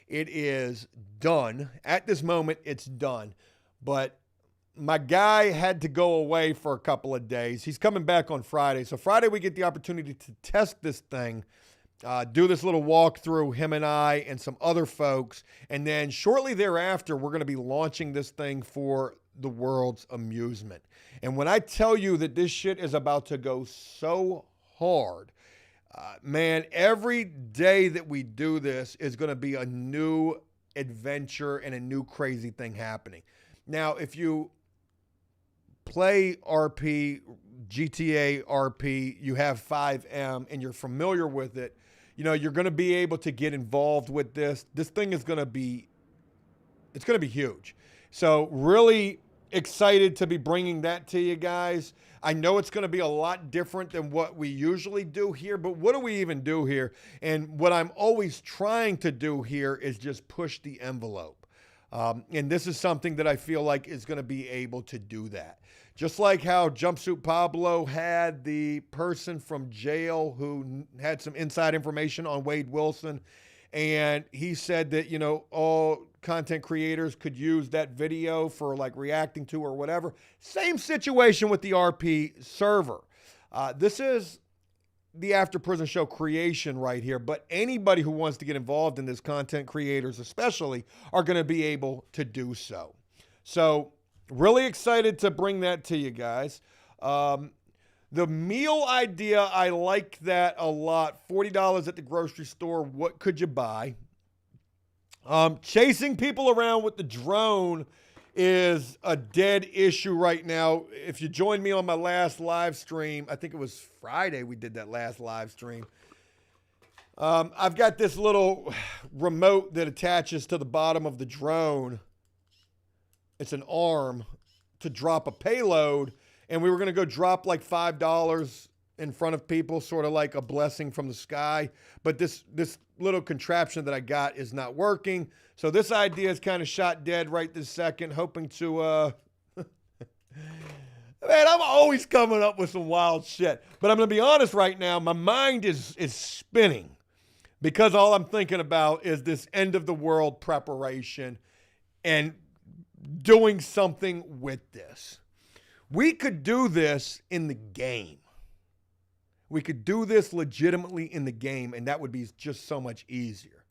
It is done. At this moment, it's done. But my guy had to go away for a couple of days. He's coming back on Friday. So Friday, we get the opportunity to test this thing, do this little walkthrough, him and I and some other folks. And then shortly thereafter, we're going to be launching this thing for the world's amusement. And when I tell you that this shit is about to go so hard, man, every day that we do this is going to be a new adventure and a new crazy thing happening. Now, if you play RP, GTA RP, you have 5M, and you're familiar with it, you know, you're going to be able to get involved with this. This thing is going to be, it's going to be huge. So really excited to be bringing that to you guys. I know it's going to be a lot different than what we usually do here, but what do we even do here? And what I'm always trying to do here is just push the envelope. And this is something that I feel like is going to be able to do that. Just like how Jumpsuit Pablo had the person from jail who had some inside information on Wade Wilson. And he said that, you know, all content creators could use that video for like reacting to or whatever. Same situation with the RP server. This is the After Prison Show creation right here, but anybody who wants to get involved in this, content creators especially, are going to be able to do so. So really excited to bring that to you guys. The meal idea, I like that a lot. $40 at the grocery store. What could you buy? Chasing people around with the drone is a dead issue right now. If you joined me on my last live stream, I think it was Friday we did that last live stream. I've got this little remote that attaches to the bottom of the drone. It's an arm to drop a payload. And we were going to go drop like $5 in front of people, sort of like a blessing from the sky. But this little contraption that I got is not working. So this idea is kind of shot dead right this second, hoping to, man, I'm always coming up with some wild shit. But I'm going to be honest right now, my mind is spinning because all I'm thinking about is this end of the world preparation and doing something with this. We could do this in the game. We could do this legitimately in the game, and that would be just so much easier.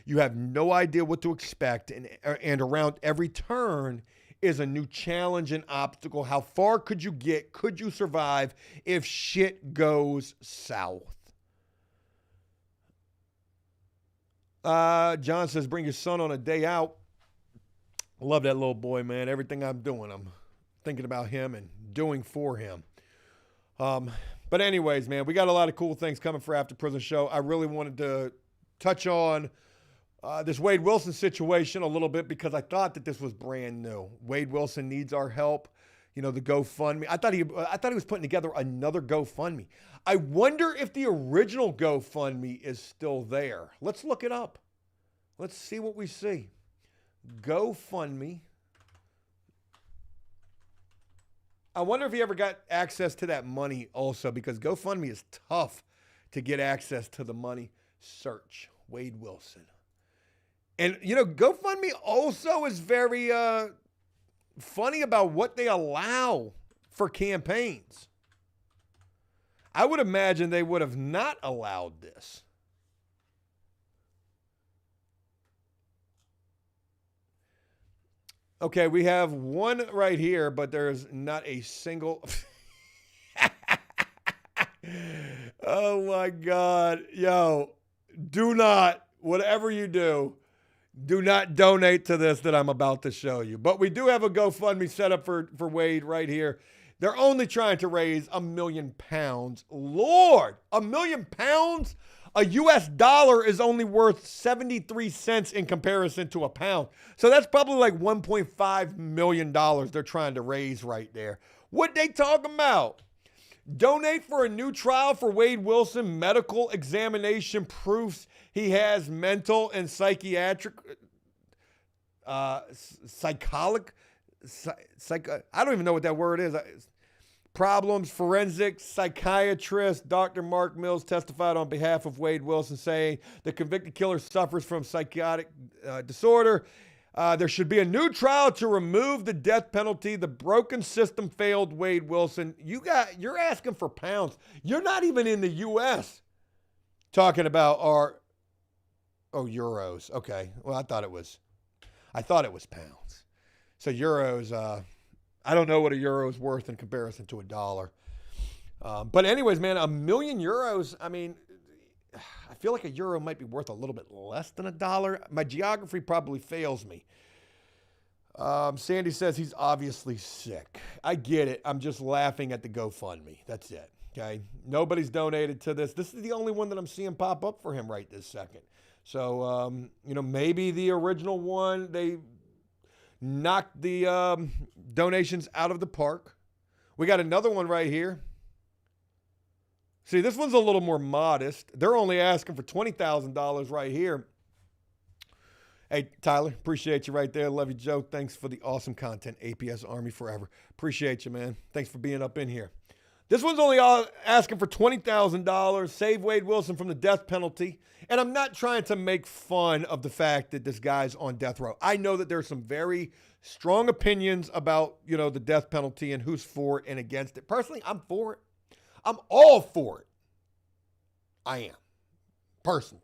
You have no idea what to expect, and around every turn is a new challenge and obstacle. How far could you get? Could you survive if shit goes south? John says, bring your son on a day out. I love that little boy, man. Everything I'm doing, I'm thinking about him and doing for him. But anyways, man, we got a lot of cool things coming for After Prison Show. I really wanted to touch on this Wade Wilson situation a little bit because I thought that this was brand new. Wade Wilson needs our help. You know, the GoFundMe. I thought he was putting together another GoFundMe. I wonder if the original GoFundMe is still there. Let's look it up. Let's see what we see. GoFundMe. I wonder if he ever got access to that money also, because GoFundMe is tough to get access to the money. Search Wade Wilson. And, you know, GoFundMe also is very funny about what they allow for campaigns. I would imagine they would have not allowed this. Okay, we have one right here, but there's not a single. Oh my God. Yo, do not, whatever you do not donate to this that I'm about to show you. But we do have a GoFundMe set up for Wade right here. They're only trying to raise £1 million. Lord, £1 million? A US dollar is only worth 73 cents in comparison to a pound. So that's probably like $1.5 million they're trying to raise right there. What they talking about? Donate for a new trial for Wade Wilson. Medical examination proves he has mental and psychiatric, I don't even know what that word is. Problems. Forensic psychiatrist Dr. Mark Mills testified on behalf of Wade Wilson, saying the convicted killer suffers from psychotic disorder. There should be a new trial to remove the death penalty. The broken system failed Wade Wilson. You're asking for pounds. You're not even in the U.S. talking about euros. Okay. Well, I thought it was pounds. So euros, I don't know what a euro is worth in comparison to a dollar. But anyways, man, €1 million, I mean, I feel like a euro might be worth a little bit less than $1. My geography probably fails me. Sandy says he's obviously sick. I get it. I'm just laughing at the GoFundMe. That's it. Okay. Nobody's donated to this. This is the only one that I'm seeing pop up for him right this second. So, maybe the original one, they knocked the donations out of the park. We got another one right here. See, this one's a little more modest. They're only asking for $20,000 right here. Hey, Tyler, appreciate you right there. Love you, Joe. Thanks for the awesome content. APS Army forever. Appreciate you, man. Thanks for being up in here. This one's only asking for $20,000. Save Wade Wilson from the death penalty. And I'm not trying to make fun of the fact that this guy's on death row. I know that there's some very strong opinions about, the death penalty and who's for it and against it. Personally, I'm for it. I'm all for it. I am. Personally.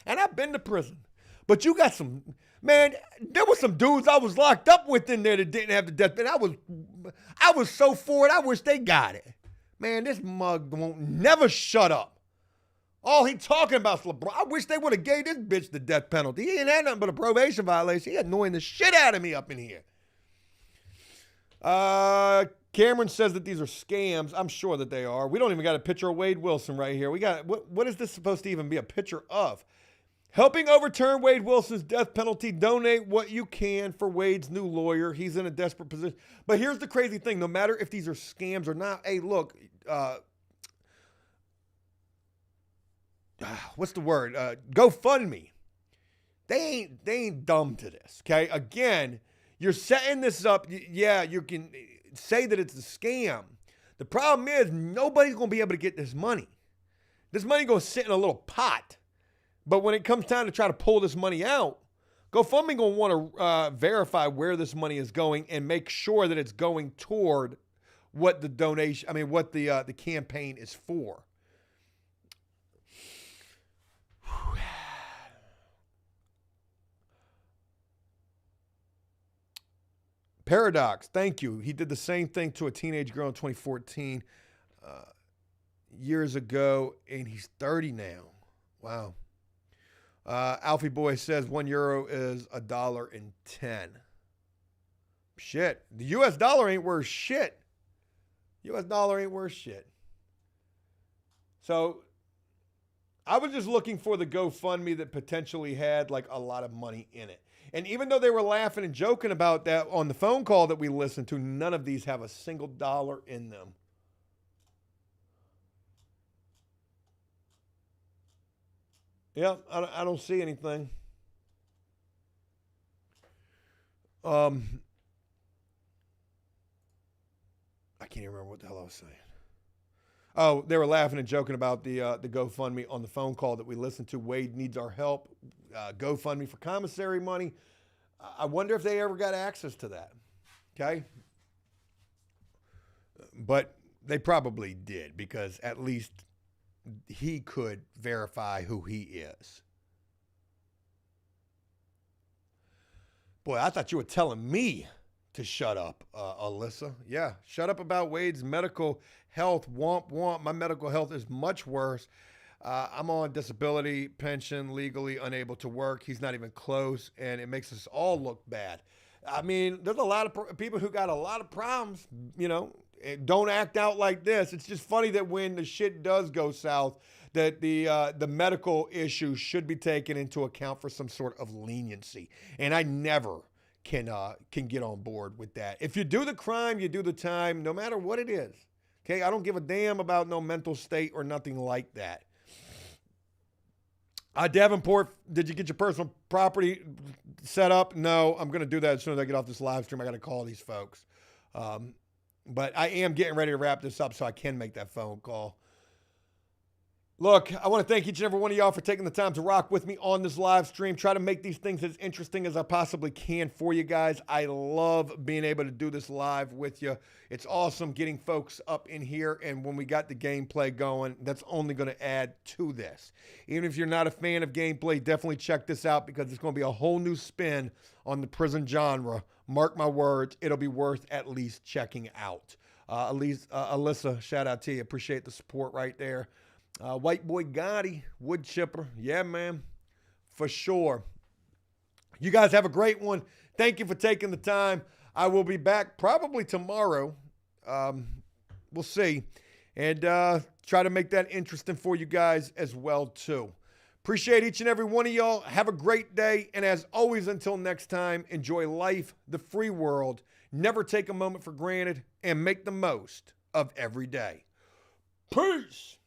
And I've been to prison. But you got there were some dudes I was locked up with in there that didn't have the death penalty. I was so for it, I wish they got it. Man, this mug won't never shut up. All he talking about is LeBron. I wish they would have gave this bitch the death penalty. He ain't had nothing but a probation violation. He annoying the shit out of me up in here. Cameron says that these are scams. I'm sure that they are. We don't even got a picture of Wade Wilson right here. We got what is this supposed to even be a picture of? Helping overturn Wade Wilson's death penalty. Donate what you can for Wade's new lawyer. He's in a desperate position. But here's the crazy thing. No matter if these are scams or not, hey, look, what's the word? GoFundMe. They ain't dumb to this, okay? Again, you're setting this up. Yeah, you can say that it's a scam. The problem is nobody's going to be able to get this money. This money going to sit in a little pot. But when it comes time to try to pull this money out, GoFundMe going to want to verify where this money is going and make sure that it's going toward what the what the campaign is for. Paradox, thank you. He did the same thing to a teenage girl in 2014 years ago, and he's 30 now. Wow. Alfie Boy says €1 is $1.10. Shit. The U.S. dollar ain't worth shit. U.S. dollar ain't worth shit. So I was just looking for the GoFundMe that potentially had like a lot of money in it. And even though they were laughing and joking about that on the phone call that we listened to, none of these have a single dollar in them. Yeah, I don't see anything. I can't even remember what the hell I was saying. Oh, they were laughing and joking about the GoFundMe on the phone call that we listened to. Wade needs our help. GoFundMe for commissary money. I wonder if they ever got access to that. Okay? But they probably did, because at least he could verify who he is. Boy, I thought you were telling me to shut up, Alyssa. Yeah, shut up about Wade's medical health. Womp womp. My medical health is much worse. I'm on disability pension, legally unable to work. He's not even close, and it makes us all look bad. I mean, there's a lot of people who got a lot of problems, don't act out like this. It's just funny that when the shit does go south, that the medical issue should be taken into account for some sort of leniency. And I never can get on board with that. If you do the crime, you do the time, no matter what it is. Okay, I don't give a damn about no mental state or nothing like that. Davenport, did you get your personal property set up? No, I'm going to do that as soon as I get off this live stream. I got to call these folks. But I am getting ready to wrap this up so I can make that phone call. Look, I want to thank each and every one of y'all for taking the time to rock with me on this live stream. Try to make these things as interesting as I possibly can for you guys. I love being able to do this live with you. It's awesome getting folks up in here, and when we got the gameplay going, that's only going to add to this. Even if you're not a fan of gameplay, definitely check this out because it's going to be a whole new spin on the prison genre. Mark my words, it'll be worth at least checking out. Alyssa, shout out to you. Appreciate the support right there. White Boy Gotti, wood chipper. Yeah, man, for sure. You guys have a great one. Thank you for taking the time. I will be back probably tomorrow. We'll see. And try to make that interesting for you guys as well, too. Appreciate each and every one of y'all. Have a great day. And as always, until next time, enjoy life, the free world. Never take a moment for granted and make the most of every day. Peace.